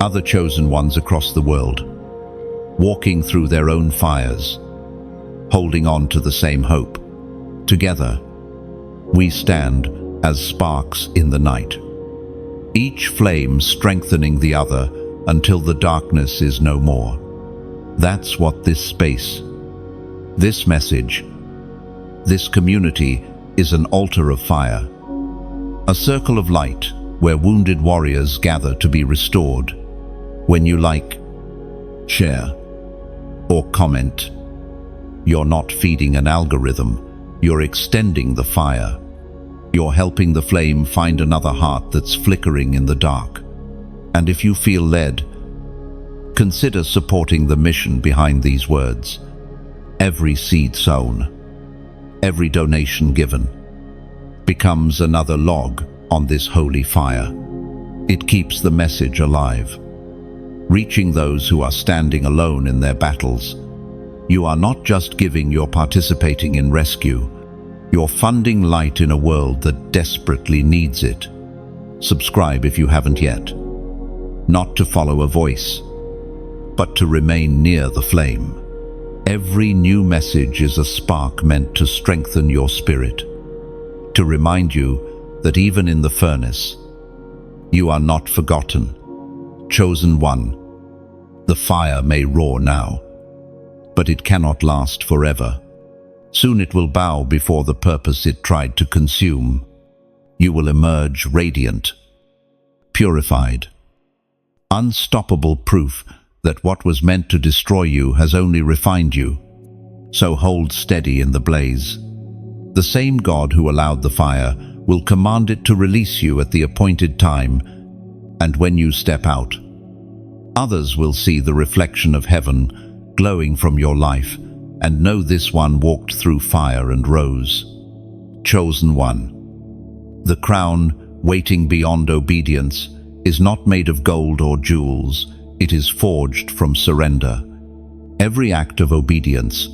other chosen ones across the world, walking through their own fires, holding on to the same hope. Together, we stand as sparks in the night, each flame strengthening the other until the darkness is no more. That's what this space, this message, this community is: an altar of fire, a circle of light where wounded warriors gather to be restored. When you like, share, or comment, you're not feeding an algorithm, you're extending the fire. You're helping the flame find another heart that's flickering in the dark. And if you feel led, consider supporting the mission behind these words. Every seed sown, every donation given, becomes another log on this holy fire. It keeps the message alive, reaching those who are standing alone in their battles. You are not just giving, you're participating in rescue. You're funding light in a world that desperately needs it. Subscribe if you haven't yet. Not to follow a voice, but to remain near the flame. Every new message is a spark meant to strengthen your spirit, to remind you that even in the furnace, you are not forgotten. Chosen one. The fire may roar now, but it cannot last forever. Soon it will bow before the purpose it tried to consume. You will emerge radiant, purified, unstoppable proof that what was meant to destroy you has only refined you. So hold steady in the blaze. The same God who allowed the fire will command it to release you at the appointed time, and when you step out, others will see the reflection of heaven glowing from your life and know this one walked through fire and rose. Chosen one. The crown, waiting beyond obedience, is not made of gold or jewels. It is forged from surrender. Every act of obedience,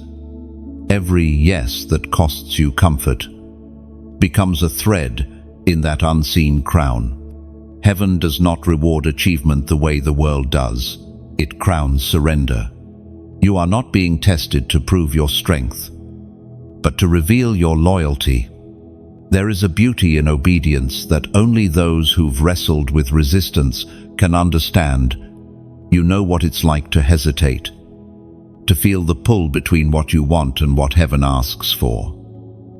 every yes that costs you comfort, becomes a thread in that unseen crown. Heaven does not reward achievement the way the world does. It crowns surrender. You are not being tested to prove your strength, but to reveal your loyalty. There is a beauty in obedience that only those who've wrestled with resistance can understand. You know what it's like to hesitate, to feel the pull between what you want and what heaven asks for.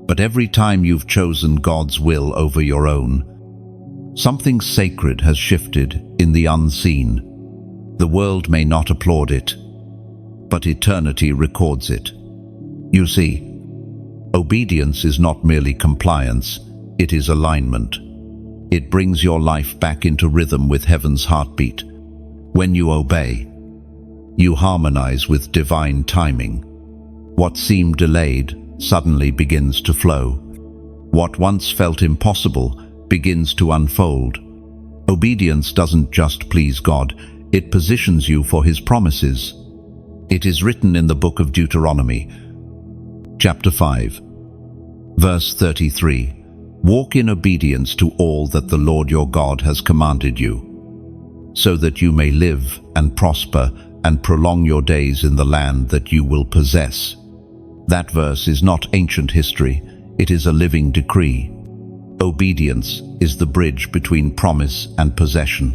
But every time you've chosen God's will over your own, something sacred has shifted in the unseen. The world may not applaud it, but eternity records it. You see, obedience is not merely compliance, it is alignment. It brings your life back into rhythm with heaven's heartbeat. When you obey, you harmonize with divine timing. What seemed delayed suddenly begins to flow. What once felt impossible begins to unfold. Obedience doesn't just please God, it positions you for His promises. It is written in the book of Deuteronomy, chapter 5, verse 33, "Walk in obedience to all that the Lord your God has commanded you, so that you may live and prosper and prolong your days in the land that you will possess." That verse is not ancient history, it is a living decree. Obedience is the bridge between promise and possession.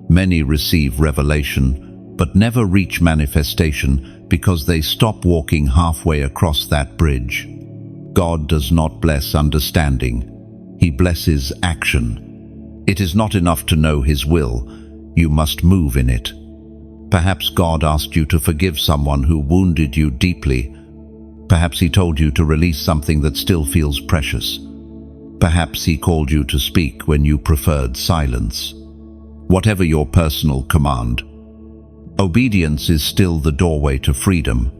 Many receive revelation, but never reach manifestation because they stop walking halfway across that bridge. God does not bless understanding, He blesses action. It is not enough to know His will, you must move in it. Perhaps God asked you to forgive someone who wounded you deeply. Perhaps He told you to release something that still feels precious. Perhaps He called you to speak when you preferred silence. Whatever your personal command, obedience is still the doorway to freedom.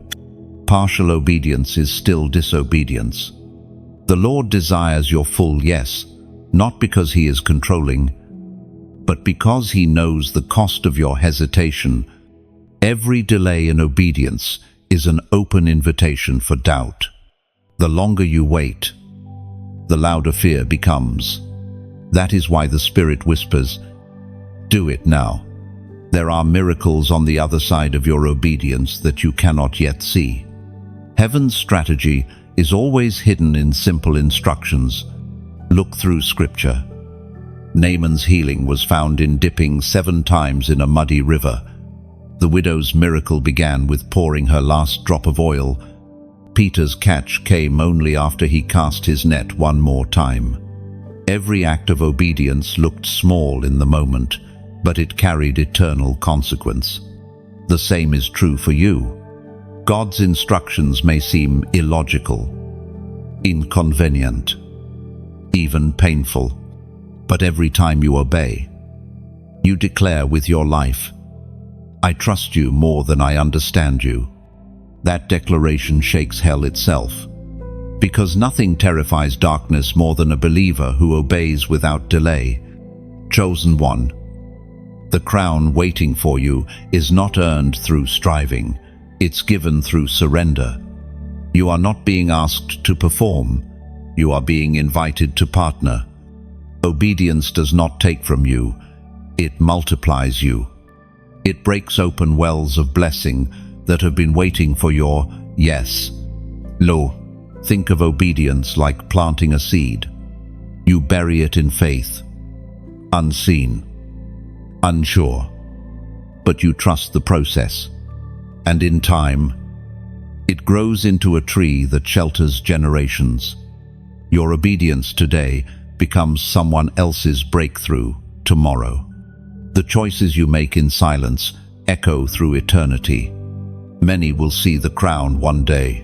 Partial obedience is still disobedience. The Lord desires your full yes, not because He is controlling, but because He knows the cost of your hesitation. Every delay in obedience is an open invitation for doubt. The longer you wait, the louder fear becomes. That is why the Spirit whispers, "Do it now." There are miracles on the other side of your obedience that you cannot yet see. Heaven's strategy is always hidden in simple instructions. Look through Scripture. Naaman's healing was found in dipping 7 times in a muddy river. The widow's miracle began with pouring her last drop of oil. Peter's catch came only after he cast his net 1 more time. Every act of obedience looked small in the moment, but it carried eternal consequence. The same is true for you. God's instructions may seem illogical, inconvenient, even painful, but every time you obey, you declare with your life, "I trust you more than I understand you." That declaration shakes hell itself, because nothing terrifies darkness more than a believer who obeys without delay. Chosen one, the crown waiting for you is not earned through striving, it's given through surrender. You are not being asked to perform, you are being invited to partner. Obedience does not take from you, it multiplies you. It breaks open wells of blessing that have been waiting for your yes. Think of obedience like planting a seed. You bury it in faith, unseen, unsure, but you trust the process. And in time, it grows into a tree that shelters generations. Your obedience today becomes someone else's breakthrough tomorrow. The choices you make in silence echo through eternity. Many will see the crown one day,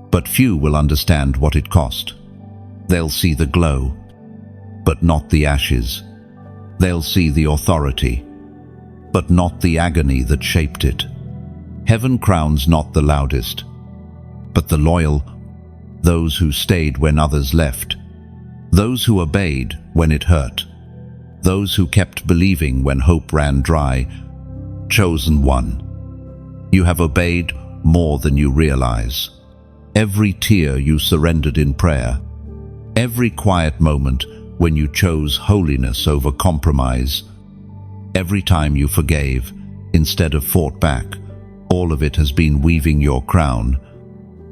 but few will understand what it cost. They'll see the glow, but not the ashes. They'll see the authority, but not the agony that shaped it. Heaven crowns not the loudest, but the loyal, those who stayed when others left, those who obeyed when it hurt, those who kept believing when hope ran dry. Chosen one, you have obeyed more than you realize. Every tear you surrendered in prayer, every quiet moment when you chose holiness over compromise, every time you forgave instead of fought back, all of it has been weaving your crown.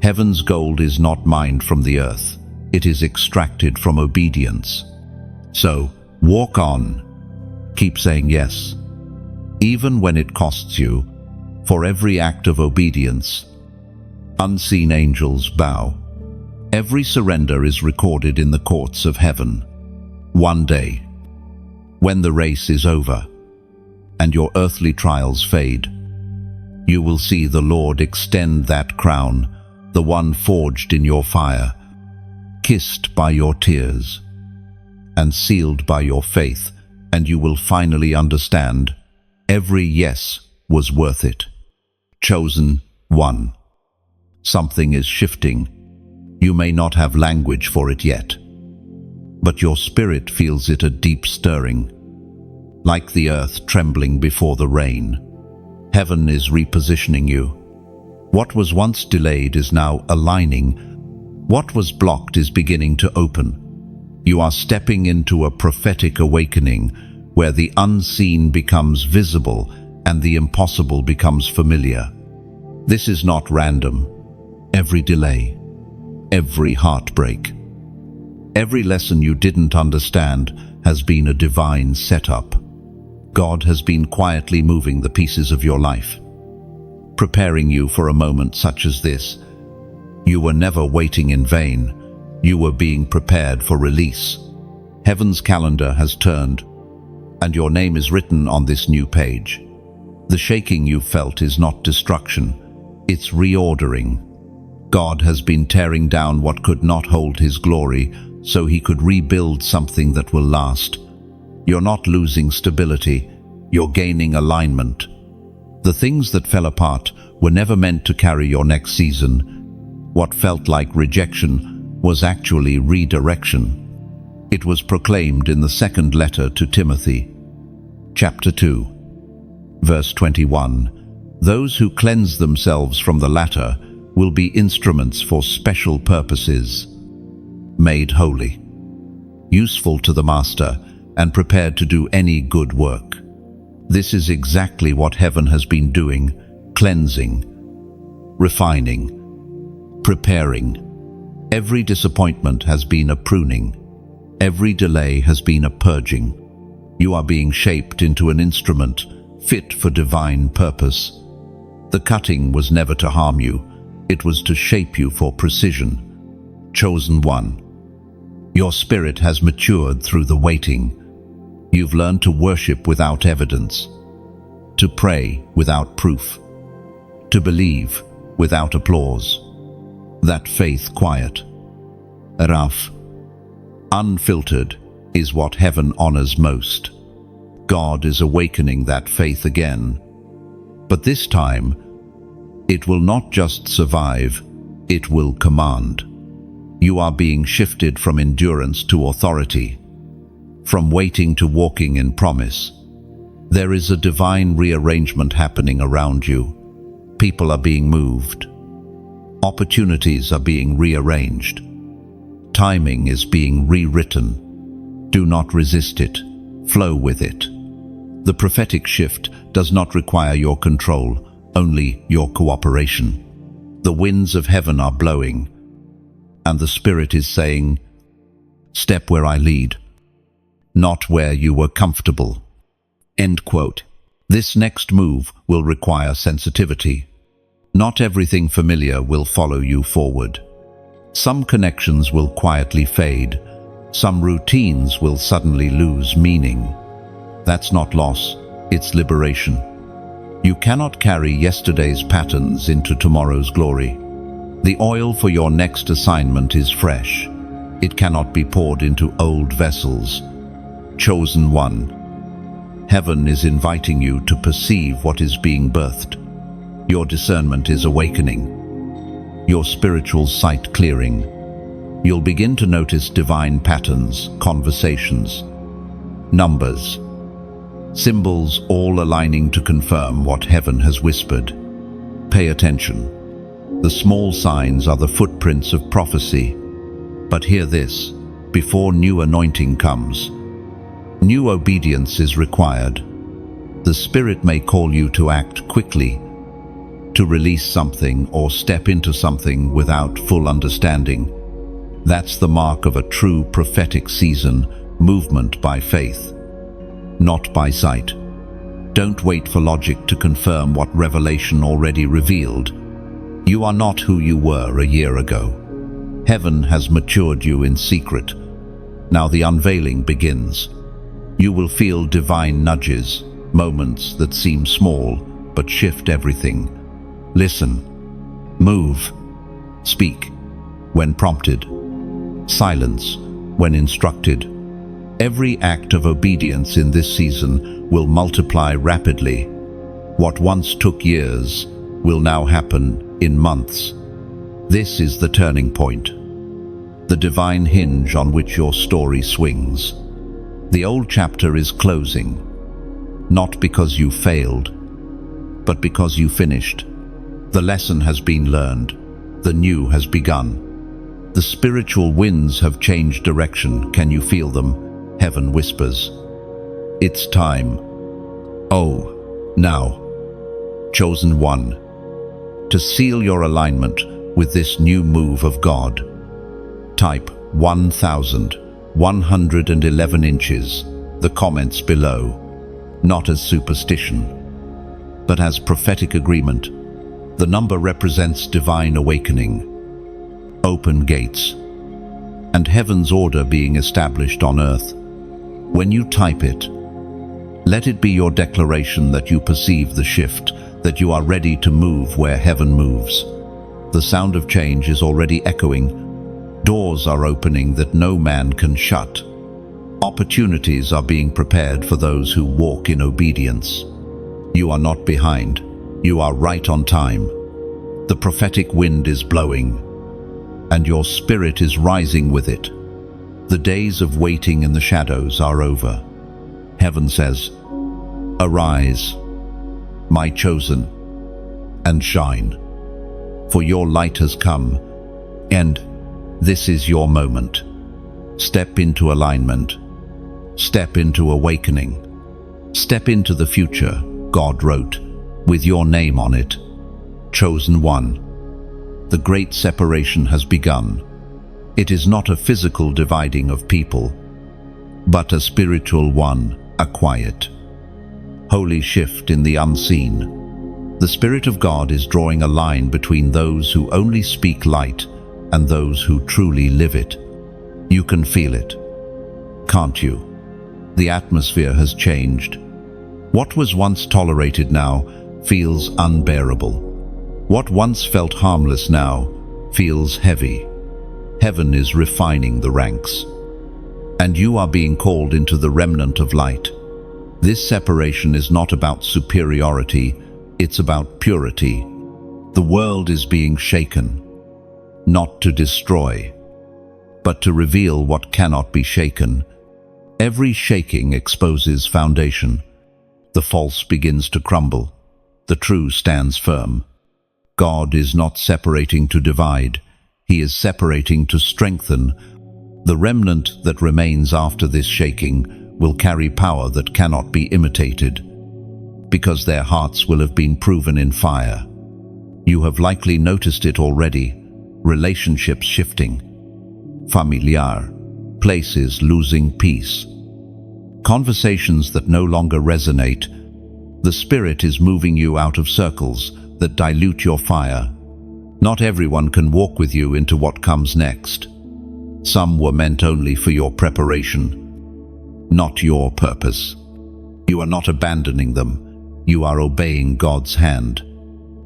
Heaven's gold is not mined from the earth, it is extracted from obedience. So, walk on. Keep saying yes, even when it costs you. For every act of obedience, unseen angels bow. Every surrender is recorded in the courts of heaven. One day, when the race is over and your earthly trials fade, you will see the Lord extend that crown, the one forged in your fire, kissed by your tears, and sealed by your faith, and you will finally understand every yes was worth it. Chosen one. Something is shifting. You may not have language for it yet, but your spirit feels it, a deep stirring, like the earth trembling before the rain. Heaven is repositioning you. What was once delayed is now aligning. What was blocked is beginning to open. You are stepping into a prophetic awakening where the unseen becomes visible and the impossible becomes familiar. This is not random. Every delay, every heartbreak, every lesson you didn't understand has been a divine setup. God has been quietly moving the pieces of your life, preparing you for a moment such as this. You were never waiting in vain. You were being prepared for release. Heaven's calendar has turned, and your name is written on this new page. The shaking you felt is not destruction, it's reordering. God has been tearing down what could not hold His glory so He could rebuild something that will last. You're not losing stability, you're gaining alignment. The things that fell apart were never meant to carry your next season. What felt like rejection was actually redirection. It was proclaimed in the second letter to Timothy, chapter 2, verse 21. Those who cleanse themselves from the latter will be instruments for special purposes, made holy, useful to the Master, and prepared to do any good work. This is exactly what heaven has been doing, cleansing, refining, preparing. Every disappointment has been a pruning. Every delay has been a purging. You are being shaped into an instrument fit for divine purpose. The cutting was never to harm you. It was to shape you for precision. Chosen one. Your spirit has matured through the waiting. You've learned to worship without evidence, to pray without proof, to believe without applause. That faith quiet, rough, unfiltered, is what heaven honors most. God is awakening that faith again. But this time, it will not just survive, it will command. You are being shifted from endurance to authority, from waiting to walking in promise. There is a divine rearrangement happening around you. People are being moved. Opportunities are being rearranged. Timing is being rewritten. Do not resist it. Flow with it. The prophetic shift does not require your control, only your cooperation. The winds of heaven are blowing, and the Spirit is saying, "Step where I lead, not where you were comfortable." End quote. This next move will require sensitivity. Not everything familiar will follow you forward. Some connections will quietly fade. Some routines will suddenly lose meaning. That's not loss, it's liberation. You cannot carry yesterday's patterns into tomorrow's glory. The oil for your next assignment is fresh. It cannot be poured into old vessels. Chosen one. Heaven is inviting you to perceive what is being birthed. Your discernment is awakening. Your spiritual sight clearing. You'll begin to notice divine patterns, conversations, numbers, symbols all aligning to confirm what heaven has whispered. Pay attention. The small signs are the footprints of prophecy. But hear this, before new anointing comes, new obedience is required. The Spirit may call you to act quickly, to release something or step into something without full understanding. That's the mark of a true prophetic season, movement by faith, not by sight. Don't wait for logic to confirm what revelation already revealed. You are not who you were a year ago. Heaven has matured you in secret. Now the unveiling begins. You will feel divine nudges, moments that seem small but shift everything. Listen, move, speak when prompted, silence when instructed. Every act of obedience in this season will multiply rapidly. What once took years will now happen in months. This is the turning point, the divine hinge on which your story swings. The old chapter is closing, not because you failed, but because you finished. The lesson has been learned. The new has begun. The spiritual winds have changed direction. Can you feel them? Heaven whispers, "It's time." Oh, now, chosen one, to seal your alignment with this new move of God. Type 1,111 inches, the comments below, not as superstition, but as prophetic agreement. The number represents divine awakening, open gates, and heaven's order being established on earth. When you type it, let it be your declaration that you perceive the shift, that you are ready to move where heaven moves. The sound of change is already echoing. Doors are opening that no man can shut. Opportunities are being prepared for those who walk in obedience. You are not behind. You are right on time. The prophetic wind is blowing, and your spirit is rising with it. The days of waiting in the shadows are over. Heaven says, "Arise, my chosen. and shine. For your light has come, and this is your moment. Step into alignment. Step into awakening. Step into the future God wrote, with your name on it. Chosen one. The great separation has begun. It is not a physical dividing of people, but a spiritual one, a quiet, holy shift in the unseen. The Spirit of God is drawing a line between those who only speak light and those who truly live it. You can feel it, can't you? The atmosphere has changed. What was once tolerated now feels unbearable. What once felt harmless now feels heavy. Heaven is refining the ranks. And you are being called into the remnant of light. This separation is not about superiority, it's about purity. The world is being shaken, not to destroy, but to reveal what cannot be shaken. Every shaking exposes foundation. The false begins to crumble. The true stands firm. God is not separating to divide. He is separating to strengthen. The remnant that remains after this shaking will carry power that cannot be imitated, because their hearts will have been proven in fire. You have likely noticed it already. Relationships shifting. Familiar. Places losing peace. Conversations that no longer resonate. The Spirit is moving you out of circles that dilute your fire. Not everyone can walk with you into what comes next. Some were meant only for your preparation, not your purpose. You are not abandoning them. You are obeying God's hand.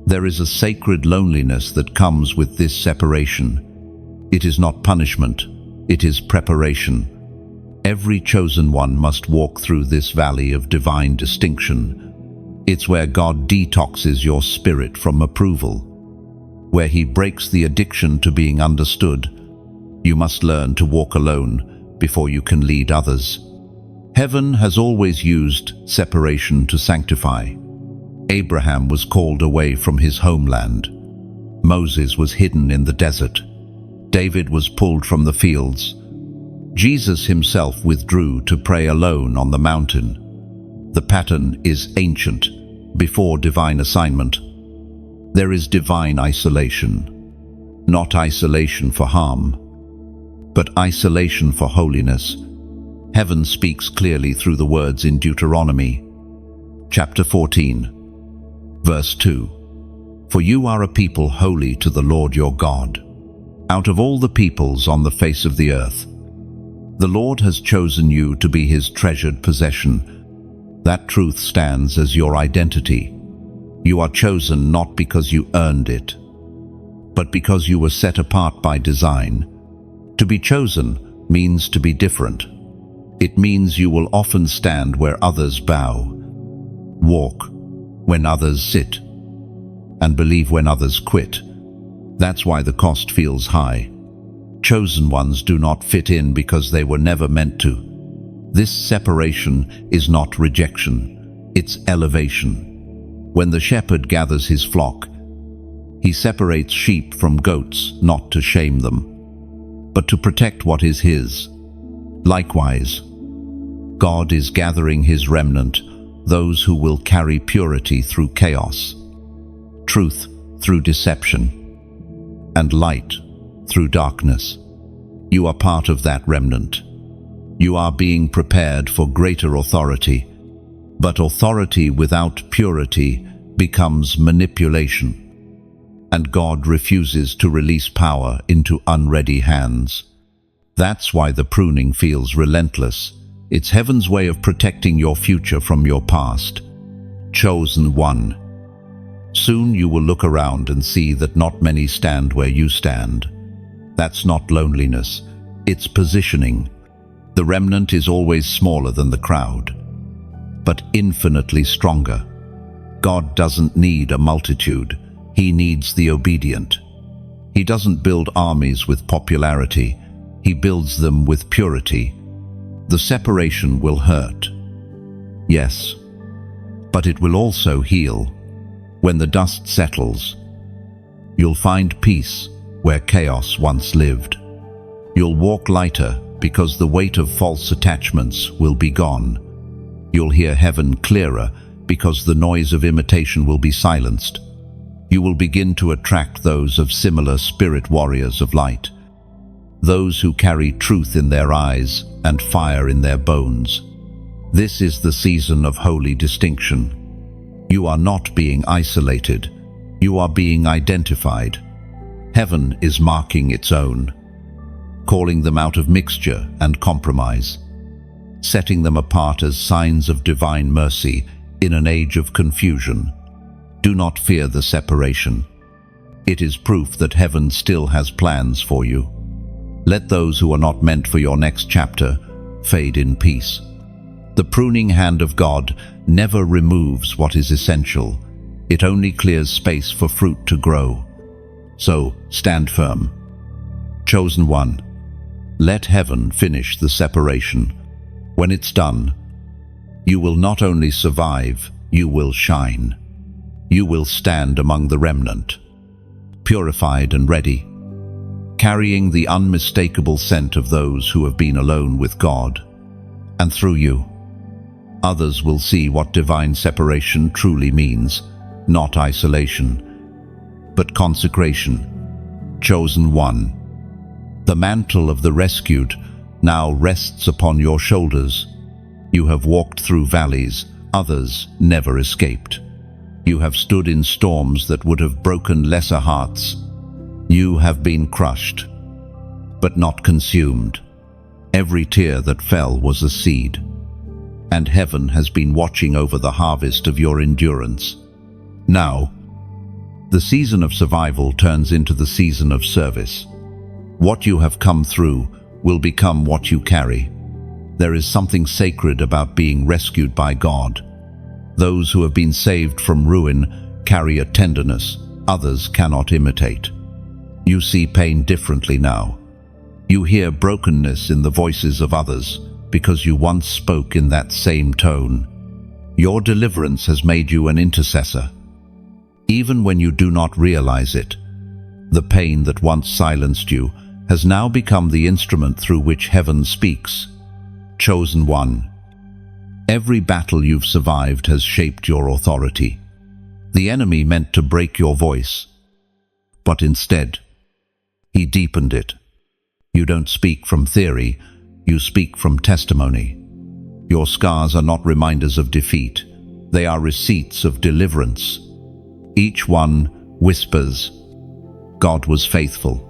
There is a sacred loneliness that comes with this separation. It is not punishment. It is preparation. Every chosen one must walk through this valley of divine distinction. It's where God detoxes your spirit from approval, where He breaks the addiction to being understood. You must learn to walk alone before you can lead others. Heaven has always used separation to sanctify. Abraham was called away from his homeland. Moses was hidden in the desert. David was pulled from the fields. Jesus himself withdrew to pray alone on the mountain. The pattern is ancient. Before divine assignment, there is divine isolation. Not isolation for harm, but isolation for holiness. Heaven speaks clearly through the words in Deuteronomy, chapter 14, verse 2. For you are a people holy to the Lord your God. Out of all the peoples on the face of the earth, the Lord has chosen you to be His treasured possession. That truth stands as your identity. You are chosen not because you earned it, but because you were set apart by design. To be chosen means to be different. It means you will often stand where others bow, walk when others sit, and believe when others quit. That's why the cost feels high. Chosen ones do not fit in because they were never meant to. This separation is not rejection, it's elevation. When the shepherd gathers his flock, he separates sheep from goats, not to shame them, but to protect what is his. Likewise, God is gathering His remnant, those who will carry purity through chaos, truth through deception, and light through darkness. You are part of that remnant. You are being prepared for greater authority, but authority without purity becomes manipulation, and God refuses to release power into unready hands. That's why the pruning feels relentless. It's heaven's way of protecting your future from your past. Chosen one. Soon you will look around and see that not many stand where you stand. That's not loneliness, it's positioning. The remnant is always smaller than the crowd, but infinitely stronger. God doesn't need a multitude, He needs the obedient. He doesn't build armies with popularity, He builds them with purity. The separation will hurt, yes, but it will also heal. When the dust settles, you'll find peace where chaos once lived. You'll walk lighter because the weight of false attachments will be gone. You'll hear heaven clearer because the noise of imitation will be silenced. You will begin to attract those of similar spirit warriors of light, those who carry truth in their eyes and fire in their bones. This is the season of holy distinction. You are not being isolated. You are being identified. Heaven is marking its own, calling them out of mixture and compromise, setting them apart as signs of divine mercy in an age of confusion. Do not fear the separation. It is proof that heaven still has plans for you. Let those who are not meant for your next chapter fade in peace. The pruning hand of God never removes what is essential. It only clears space for fruit to grow. So, stand firm. Chosen one, let heaven finish the separation. When it's done, you will not only survive, you will shine. You will stand among the remnant, purified and ready, carrying the unmistakable scent of those who have been alone with God. And through you, others will see what divine separation truly means, not isolation, but consecration. Chosen one, the mantle of the rescued now rests upon your shoulders. You have walked through valleys others never escaped. You have stood in storms that would have broken lesser hearts. You have been crushed, but not consumed. Every tear that fell was a seed, and heaven has been watching over the harvest of your endurance. Now, the season of survival turns into the season of service. What you have come through will become what you carry. There is something sacred about being rescued by God. Those who have been saved from ruin carry a tenderness others cannot imitate. You see pain differently now. You hear brokenness in the voices of others because you once spoke in that same tone. Your deliverance has made you an intercessor. Even when you do not realize it, the pain that once silenced you has now become the instrument through which heaven speaks. Chosen one, every battle you've survived has shaped your authority. The enemy meant to break your voice, but instead, he deepened it. You don't speak from theory, you speak from testimony. Your scars are not reminders of defeat, they are receipts of deliverance. Each one whispers, God was faithful.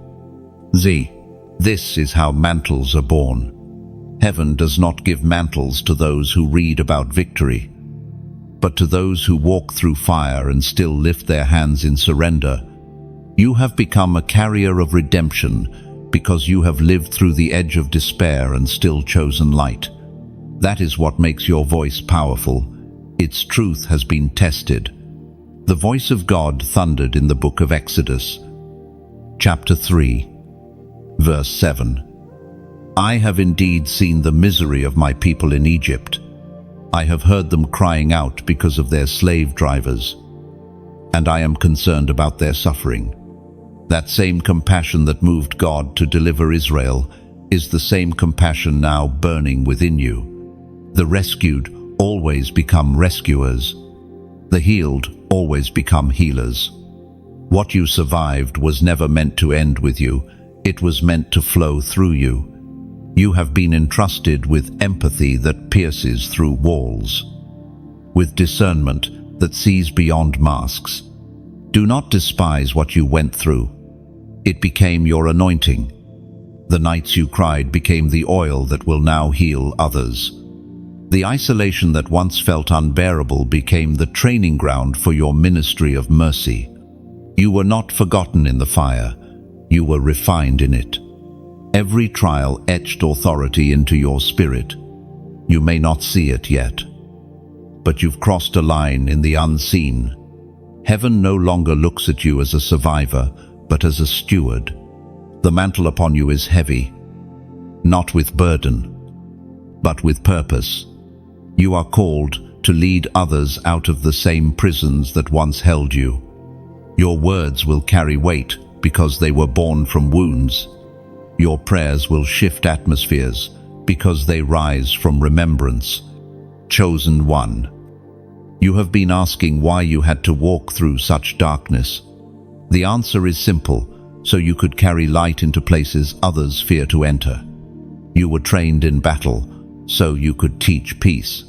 This is how mantles are born. Heaven does not give mantles to those who read about victory, but to those who walk through fire and still lift their hands in surrender. You have become a carrier of redemption because you have lived through the edge of despair and still chosen light. That is what makes your voice powerful. Its truth has been tested. The voice of God thundered in the book of Exodus, chapter 3, verse 7. I have indeed seen the misery of my people in Egypt. I have heard them crying out because of their slave drivers, and I am concerned about their suffering. That same compassion that moved God to deliver Israel is the same compassion now burning within you. The rescued always become rescuers. The healed always become healers. What you survived was never meant to end with you. It was meant to flow through you. You have been entrusted with empathy that pierces through walls, with discernment that sees beyond masks. Do not despise what you went through. It became your anointing. The nights you cried became the oil that will now heal others. The isolation that once felt unbearable became the training ground for your ministry of mercy. You were not forgotten in the fire. You were refined in it. Every trial etched authority into your spirit. You may not see it yet, but you've crossed a line in the unseen. Heaven no longer looks at you as a survivor, but as a steward. The mantle upon you is heavy, not with burden, but with purpose. You are called to lead others out of the same prisons that once held you. Your words will carry weight because they were born from wounds. Your prayers will shift atmospheres because they rise from remembrance. Chosen one. You have been asking why you had to walk through such darkness. The answer is simple: so you could carry light into places others fear to enter. You were trained in battle, so you could teach peace.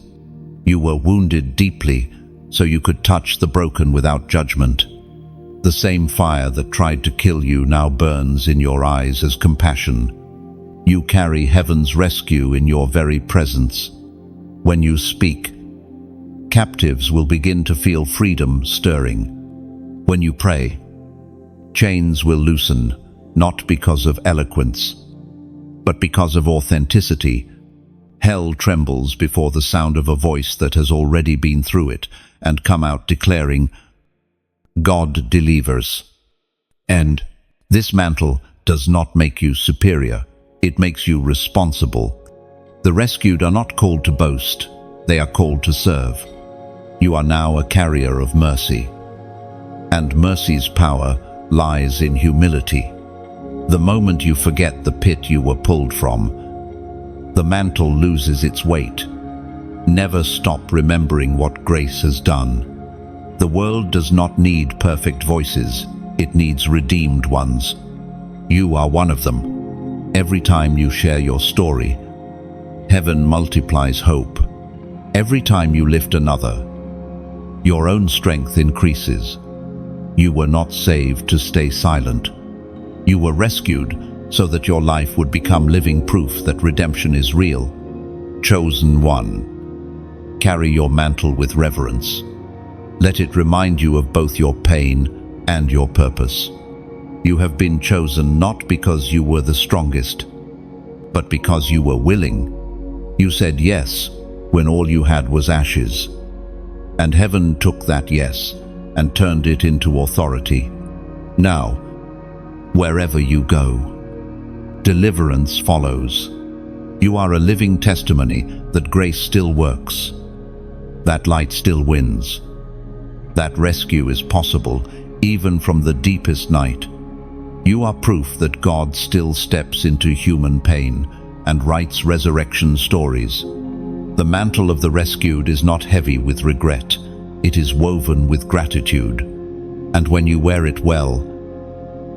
You were wounded deeply, so you could touch the broken without judgment. The same fire that tried to kill you now burns in your eyes as compassion. You carry heaven's rescue in your very presence. When you speak, captives will begin to feel freedom stirring. When you pray, chains will loosen, not because of eloquence, but because of authenticity. Hell trembles before the sound of a voice that has already been through it and come out declaring, God delivers. And this mantle does not make you superior, it makes you responsible. The rescued are not called to boast, they are called to serve. You are now a carrier of mercy. And mercy's power lies in humility. The moment you forget the pit you were pulled from, the mantle loses its weight. Never stop remembering what grace has done. The world does not need perfect voices, it needs redeemed ones. You are one of them. Every time you share your story, heaven multiplies hope. Every time you lift another, your own strength increases. You were not saved to stay silent. You were rescued so that your life would become living proof that redemption is real. Chosen one. Carry your mantle with reverence. Let it remind you of both your pain and your purpose. You have been chosen not because you were the strongest, but because you were willing. You said yes when all you had was ashes. And heaven took that yes and turned it into authority. Now, wherever you go, deliverance follows. You are a living testimony that grace still works, that light still wins, that rescue is possible even from the deepest night. You are proof that God still steps into human pain and writes resurrection stories. The mantle of the rescued is not heavy with regret, it is woven with gratitude. And when you wear it well,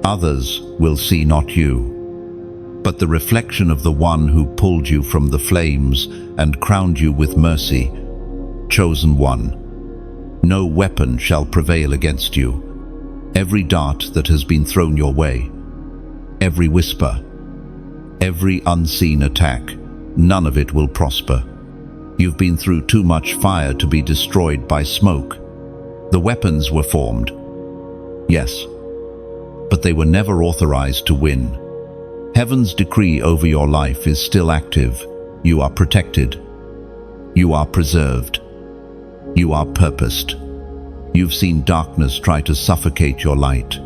others will see not you, but the reflection of the one who pulled you from the flames and crowned you with mercy. Chosen one. No weapon shall prevail against you. Every dart that has been thrown your way, every whisper, every unseen attack, none of it will prosper. You've been through too much fire to be destroyed by smoke. The weapons were formed, yes, but they were never authorized to win. Heaven's decree over your life is still active. You are protected. You are preserved. You are purposed. You've seen darkness try to suffocate your light.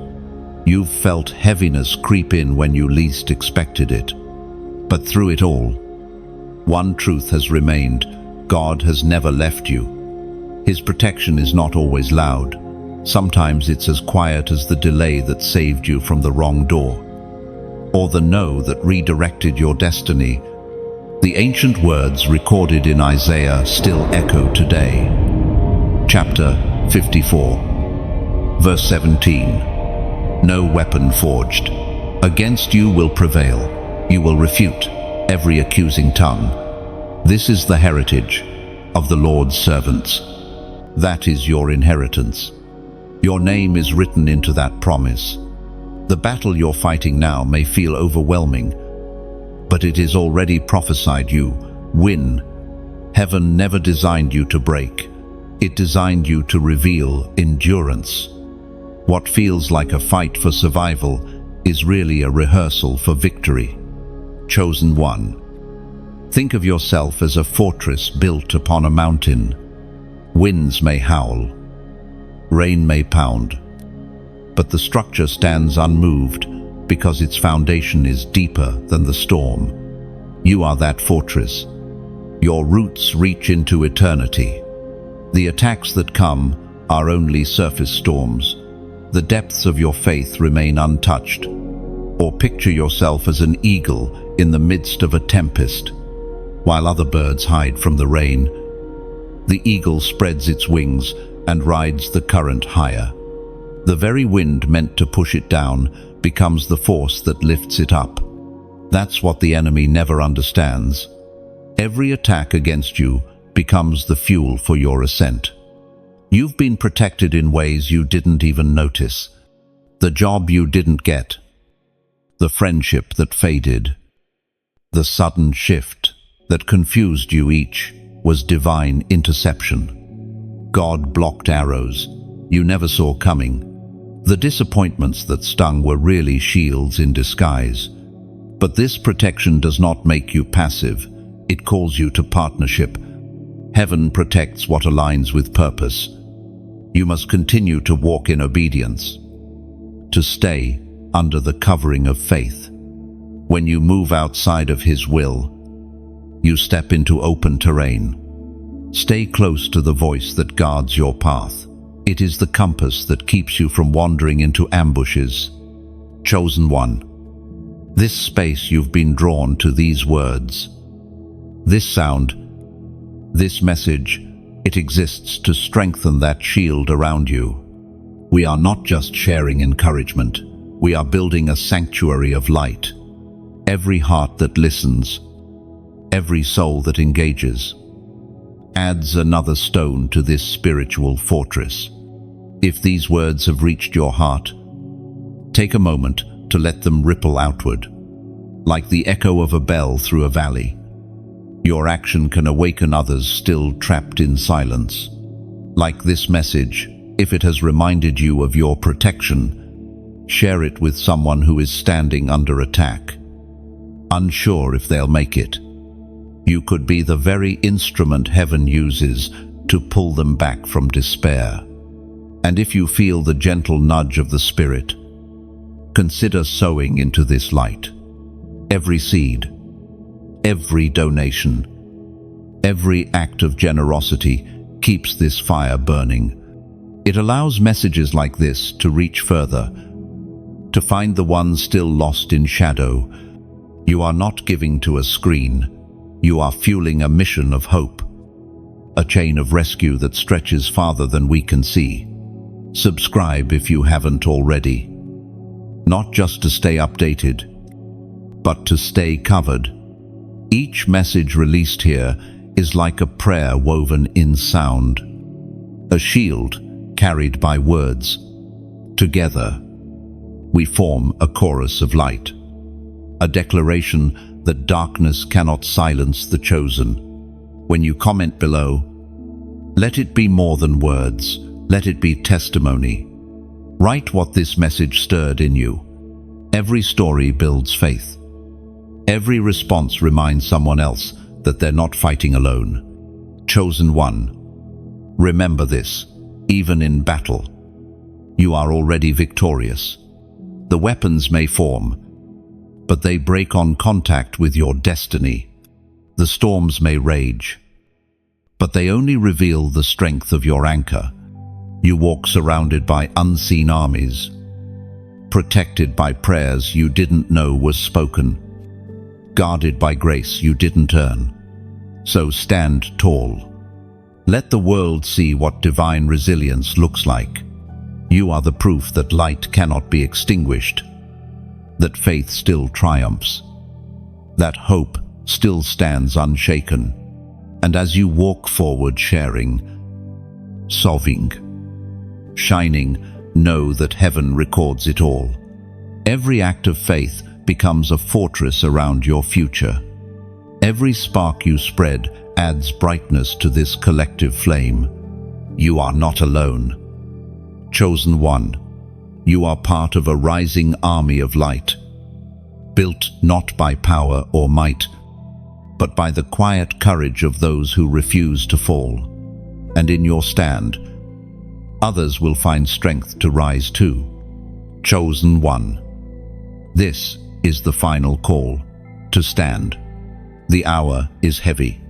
You've felt heaviness creep in when you least expected it. But through it all, one truth has remained: God has never left you. His protection is not always loud. Sometimes it's as quiet as the delay that saved you from the wrong door, or the no that redirected your destiny. The ancient words recorded in Isaiah still echo today. Chapter 54, verse 17. No weapon forged against you will prevail. You will refute every accusing tongue. This is the heritage of the Lord's servants. That is your inheritance. Your name is written into that promise. The battle you're fighting now may feel overwhelming, but it is already prophesied you win. Heaven never designed you to break. It designed you to reveal endurance. What feels like a fight for survival is really a rehearsal for victory. Chosen one. Think of yourself as a fortress built upon a mountain. Winds may howl, rain may pound, but the structure stands unmoved because its foundation is deeper than the storm. You are that fortress. Your roots reach into eternity. The attacks that come are only surface storms. The depths of your faith remain untouched. Or picture yourself as an eagle in the midst of a tempest, while other birds hide from the rain. The eagle spreads its wings and rides the current higher. The very wind meant to push it down becomes the force that lifts it up. That's what the enemy never understands. Every attack against you becomes the fuel for your ascent. You've been protected in ways you didn't even notice. The job you didn't get, the friendship that faded, the sudden shift that confused you, each was divine interception. God blocked arrows you never saw coming. The disappointments that stung were really shields in disguise. But this protection does not make you passive. It calls you to partnership. Heaven protects what aligns with purpose. You must continue to walk in obedience, to stay under the covering of faith. When you move outside of His will, you step into open terrain. Stay close to the voice that guards your path. It is the compass that keeps you from wandering into ambushes. Chosen one. This space you've been drawn to, these words, this sound, this message, it exists to strengthen that shield around you. We are not just sharing encouragement, we are building a sanctuary of light. Every heart that listens, every soul that engages, adds another stone to this spiritual fortress. If these words have reached your heart, take a moment to let them ripple outward, like the echo of a bell through a valley. Your action can awaken others still trapped in silence. Like this message, if it has reminded you of your protection, share it with someone who is standing under attack, unsure if they'll make it. You could be the very instrument heaven uses to pull them back from despair. And if you feel the gentle nudge of the Spirit, consider sowing into this light. Every seed, every donation, every act of generosity keeps this fire burning. It allows messages like this to reach further, to find the ones still lost in shadow. You are not giving to a screen. You are fueling a mission of hope, a chain of rescue that stretches farther than we can see. Subscribe if you haven't already, not just to stay updated, but to stay covered. Each message released here is like a prayer woven in sound, a shield carried by words. Together, we form a chorus of light, a declaration that darkness cannot silence the chosen. When you comment below, let it be more than words. Let it be testimony. Write what this message stirred in you. Every story builds faith. Every response reminds someone else that they're not fighting alone. Chosen one. Remember this, even in battle, you are already victorious. The weapons may form, but they break on contact with your destiny. The storms may rage, but they only reveal the strength of your anchor. You walk surrounded by unseen armies, protected by prayers you didn't know was spoken, guarded by grace you didn't earn. So stand tall. Let the world see what divine resilience looks like. You are the proof that light cannot be extinguished, that faith still triumphs, that hope still stands unshaken. And as you walk forward sharing, solving, shining, know that heaven records it all. Every act of faith becomes a fortress around your future. Every spark you spread adds brightness to this collective flame. You are not alone. Chosen one, you are part of a rising army of light, built not by power or might, but by the quiet courage of those who refuse to fall. And in your stand, others will find strength to rise too. Chosen one. This is the final call, to stand. The hour is heavy,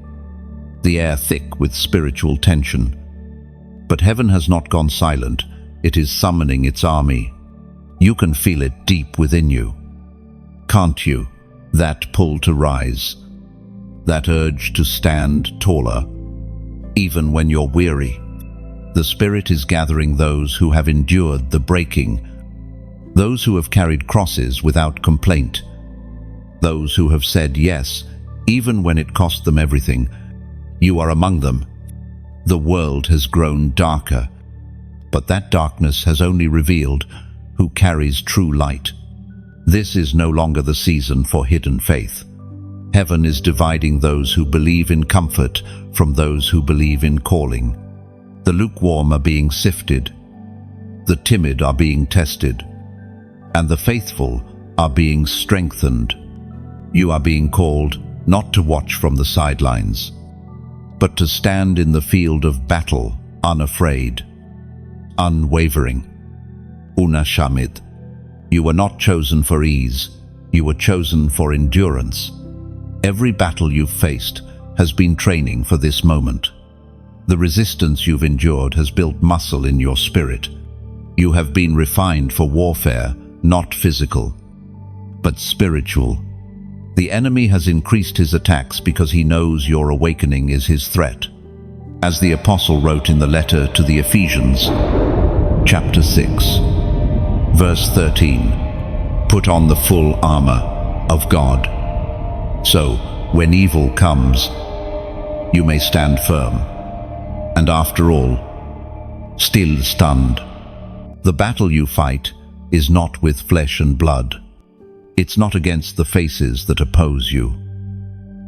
the air thick with spiritual tension. But heaven has not gone silent. It is summoning its army. You can feel it deep within you. Can't you? That pull to rise. That urge to stand taller. Even when you're weary. The Spirit is gathering those who have endured the breaking. Those who have carried crosses without complaint. Those who have said yes, even when it cost them everything. You are among them. The world has grown darker, but that darkness has only revealed who carries true light. This is no longer the season for hidden faith. Heaven is dividing those who believe in comfort from those who believe in calling. The lukewarm are being sifted, the timid are being tested, and the faithful are being strengthened. You are being called not to watch from the sidelines, but to stand in the field of battle, unafraid, unwavering. Unashamid. You were not chosen for ease, you were chosen for endurance. Every battle you've faced has been training for this moment. The resistance you've endured has built muscle in your spirit. You have been refined for warfare, not physical, but spiritual. The enemy has increased his attacks because he knows your awakening is his threat. As the apostle wrote in the letter to the Ephesians, chapter 6, verse 13, put on the full armor of God. So, when evil comes, you may stand firm, and after all, still stunned. The battle you fight is not with flesh and blood. It's not against the faces that oppose you,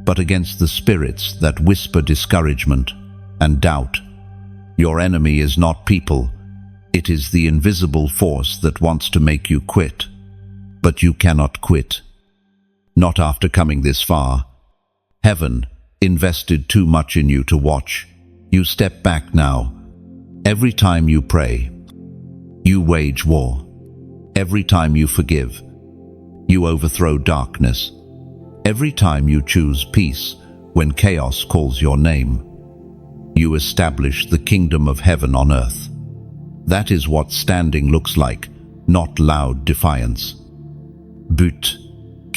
but against the spirits that whisper discouragement and doubt. Your enemy is not people, it is the invisible force that wants to make you quit. But you cannot quit. Not after coming this far. Heaven invested too much in you to watch. You step back now. Every time you pray, you wage war. Every time you forgive, you overthrow darkness. Every time you choose peace when chaos calls your name, you establish the kingdom of heaven on earth. That is what standing looks like, not loud defiance. But,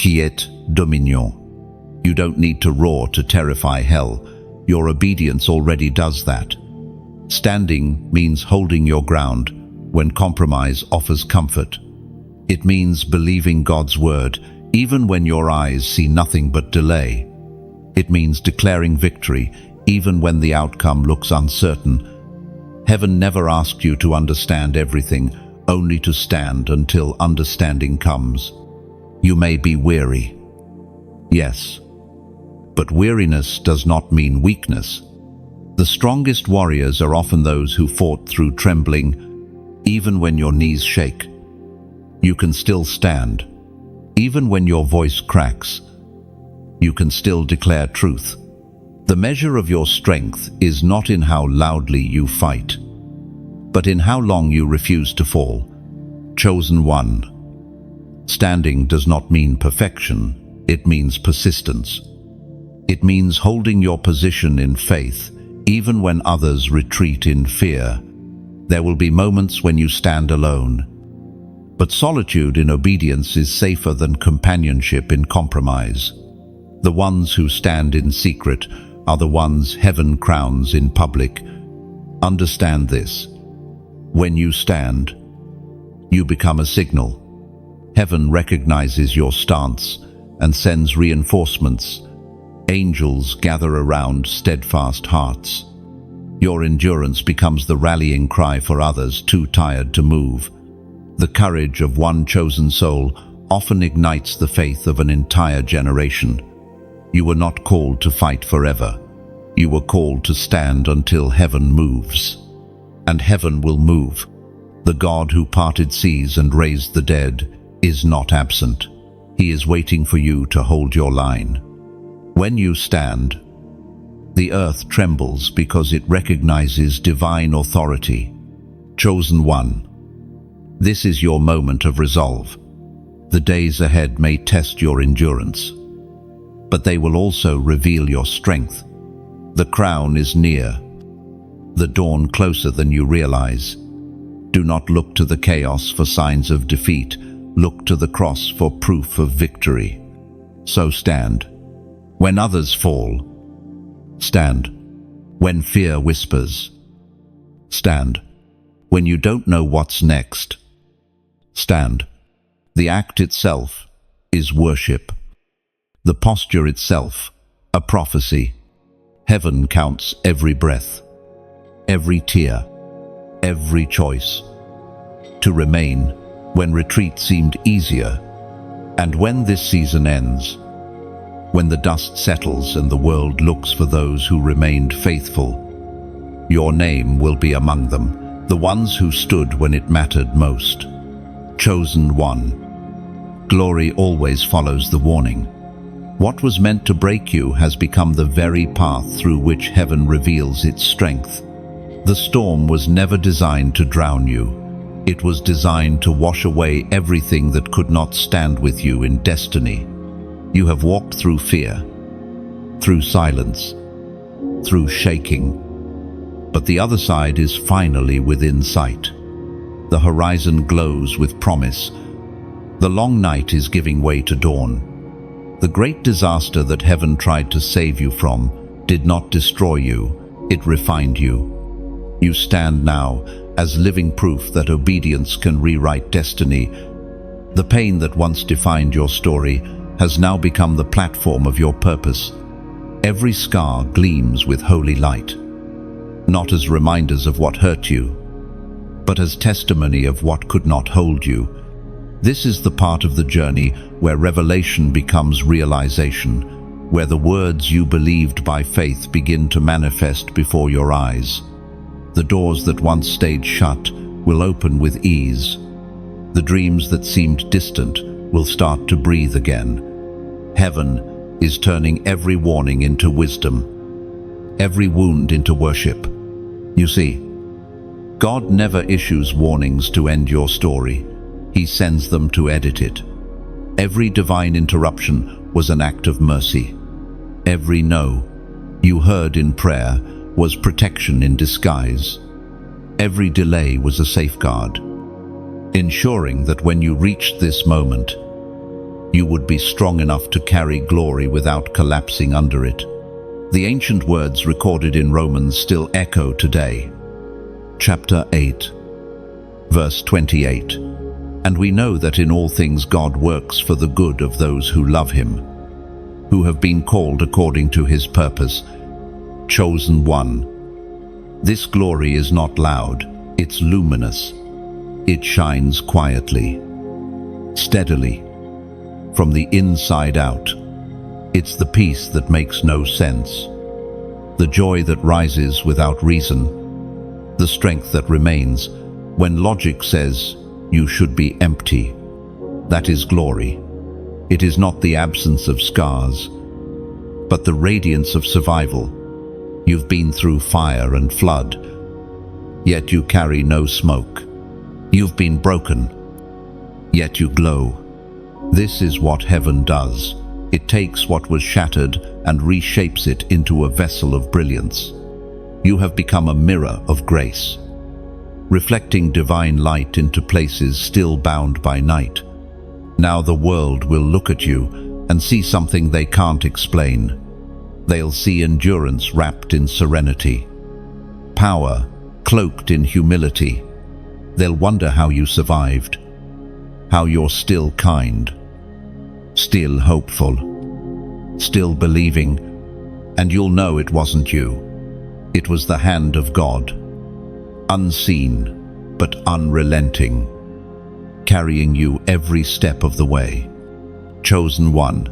quiet dominion. You don't need to roar to terrify hell. Your obedience already does that. Standing means holding your ground when compromise offers comfort. It means believing God's word, even when your eyes see nothing but delay. It means declaring victory, even when the outcome looks uncertain. Heaven never asked you to understand everything, only to stand until understanding comes. You may be weary. Yes. But weariness does not mean weakness. The strongest warriors are often those who fought through trembling, even when your knees shake. You can still stand. Even when your voice cracks, you can still declare truth. The measure of your strength is not in how loudly you fight, but in how long you refuse to fall. Chosen one. Standing does not mean perfection, it means persistence. It means holding your position in faith, even when others retreat in fear. There will be moments when you stand alone. But solitude in obedience is safer than companionship in compromise. The ones who stand in secret are the ones heaven crowns in public. Understand this. When you stand, you become a signal. Heaven recognizes your stance and sends reinforcements. Angels gather around steadfast hearts. Your endurance becomes the rallying cry for others too tired to move. The courage of one chosen soul often ignites the faith of an entire generation. You were not called to fight forever. You were called to stand until heaven moves. And heaven will move. The God who parted seas and raised the dead is not absent. He is waiting for you to hold your line. When you stand, the earth trembles because it recognizes divine authority. Chosen one. This is your moment of resolve. The days ahead may test your endurance, but they will also reveal your strength. The crown is near. the dawn closer than you realize. Do not look to the chaos for signs of defeat. Look to the cross for proof of victory. So stand. When others fall, stand. When fear whispers, stand. When you don't know what's next, stand. The act itself is worship. The posture itself, a prophecy. Heaven counts every breath, every tear, every choice. To remain when retreat seemed easier, and when this season ends, when the dust settles and the world looks for those who remained faithful, your name will be among them, the ones who stood when it mattered most. Chosen one. Glory always follows the warning. What was meant to break you has become the very path through which heaven reveals its strength. The storm was never designed to drown you. It was designed to wash away everything that could not stand with you in destiny. You have walked through fear, through silence, through shaking. But the other side is finally within sight. The horizon glows with promise. The long night is giving way to dawn. The great disaster that heaven tried to save you from did not destroy you, it refined you. You stand now as living proof that obedience can rewrite destiny. The pain that once defined your story has now become the platform of your purpose. Every scar gleams with holy light, not as reminders of what hurt you, but as testimony of what could not hold you. This is the part of the journey where revelation becomes realization, where the words you believed by faith begin to manifest before your eyes. The doors that once stayed shut will open with ease. The dreams that seemed distant will start to breathe again. Heaven is turning every warning into wisdom, every wound into worship. You see, God never issues warnings to end your story. He sends them to edit it. Every divine interruption was an act of mercy. Every no you heard in prayer was protection in disguise. Every delay was a safeguard, ensuring that when you reached this moment, you would be strong enough to carry glory without collapsing under it. The ancient words recorded in Romans still echo today. Chapter 8, verse 28. And we know that in all things God works for the good of those who love him, who have been called according to his purpose. Chosen one. This glory is not loud, it's luminous. It shines quietly, steadily, from the inside out. It's the peace that makes no sense, the joy that rises without reason, the strength that remains when logic says you should be empty. That is glory. It is not the absence of scars, but the radiance of survival. You've been through fire and flood, yet you carry no smoke. You've been broken, yet you glow. This is what heaven does. It takes what was shattered and reshapes it into a vessel of brilliance. You have become a mirror of grace, reflecting divine light into places still bound by night. Now the world will look at you and see something they can't explain. They'll see endurance wrapped in serenity, power cloaked in humility. They'll wonder how you survived, how you're still kind, still hopeful, still believing, and you'll know it wasn't you. It was the hand of God, unseen but unrelenting, carrying you every step of the way. Chosen one.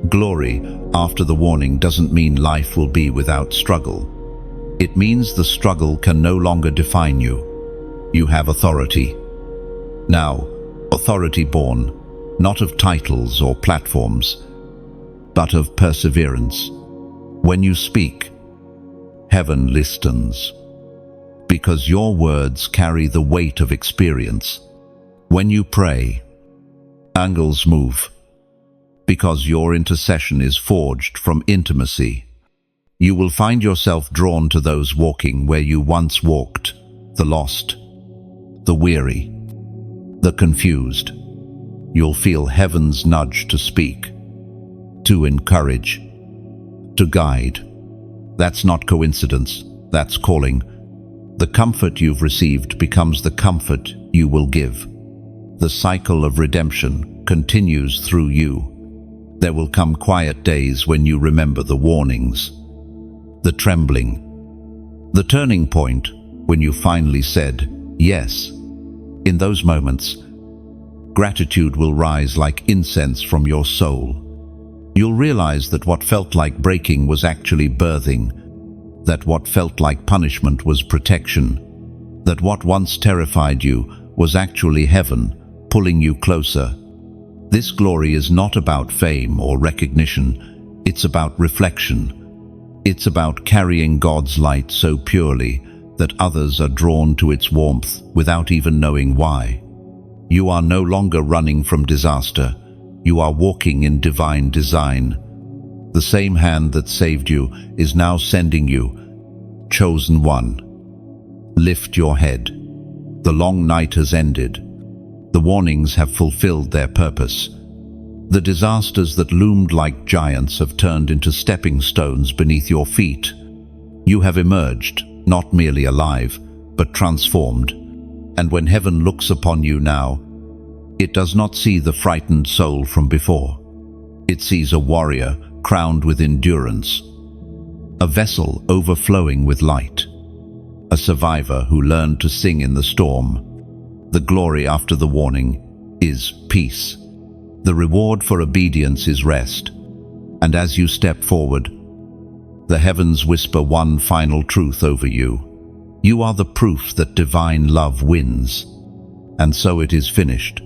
Glory after the warning doesn't mean life will be without struggle. It means the struggle can no longer define you. You have authority. Now, authority born, not of titles or platforms, but of perseverance. When you speak, heaven listens, because your words carry the weight of experience. When you pray, angels move, because your intercession is forged from intimacy. You will find yourself drawn to those walking where you once walked, the lost, the weary, the confused. You'll feel heaven's nudge to speak, to encourage, to guide. That's not coincidence, that's calling. The comfort you've received becomes the comfort you will give. The cycle of redemption continues through you. There will come quiet days when you remember the warnings, the trembling, the turning point when you finally said yes. In those moments, gratitude will rise like incense from your soul. You'll realize that what felt like breaking was actually birthing, that what felt like punishment was protection, that what once terrified you was actually heaven pulling you closer. This glory is not about fame or recognition, it's about reflection. It's about carrying God's light so purely that others are drawn to its warmth without even knowing why. You are no longer running from disaster, you are walking in divine design. The same hand that saved you is now sending you, chosen one. Lift your head. The long night has ended. The warnings have fulfilled their purpose. The disasters that loomed like giants have turned into stepping stones beneath your feet. You have emerged, not merely alive, but transformed. And when heaven looks upon you now, it does not see the frightened soul from before. It sees a warrior crowned with endurance, a vessel overflowing with light, a survivor who learned to sing in the storm. The glory after the warning is peace. The reward for obedience is rest. And as you step forward, the heavens whisper one final truth over you. You are the proof that divine love wins. And so it is finished.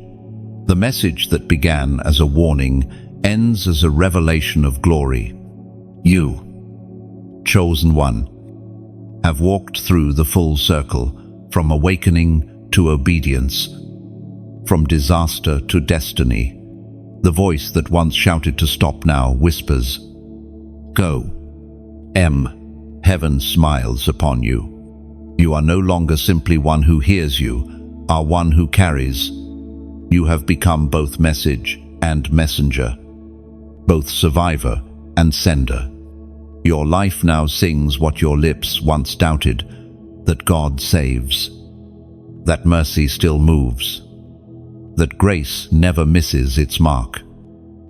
The message that began as a warning ends as a revelation of glory. You, chosen one, have walked through the full circle, from awakening to obedience, from disaster to destiny. The voice that once shouted to stop now whispers, "Go." Heaven smiles upon you. You are no longer simply one who hears you, are one who carries. You have become both message and messenger, both survivor and sender. Your life now sings what your lips once doubted, that God saves, that mercy still moves, that grace never misses its mark.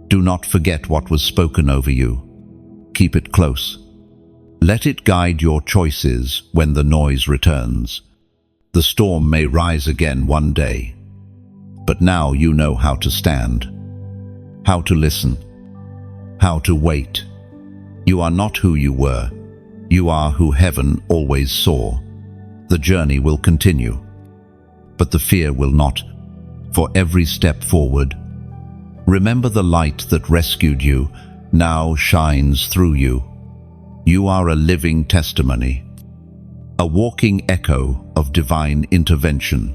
Do not forget what was spoken over you. Keep it close. Let it guide your choices when the noise returns. The storm may rise again one day, but now you know how to stand, how to listen, how to wait. You are not who you were. You are who heaven always saw. The journey will continue, but the fear will not. For every step forward, remember the light that rescued you now shines through you. You are a living testimony, a walking echo of divine intervention.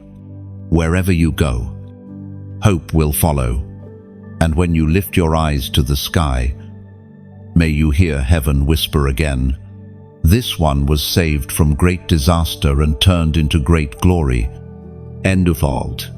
Wherever you go, hope will follow. And when you lift your eyes to the sky, may you hear heaven whisper again, "This one was saved from great disaster and turned into great glory." End of alt.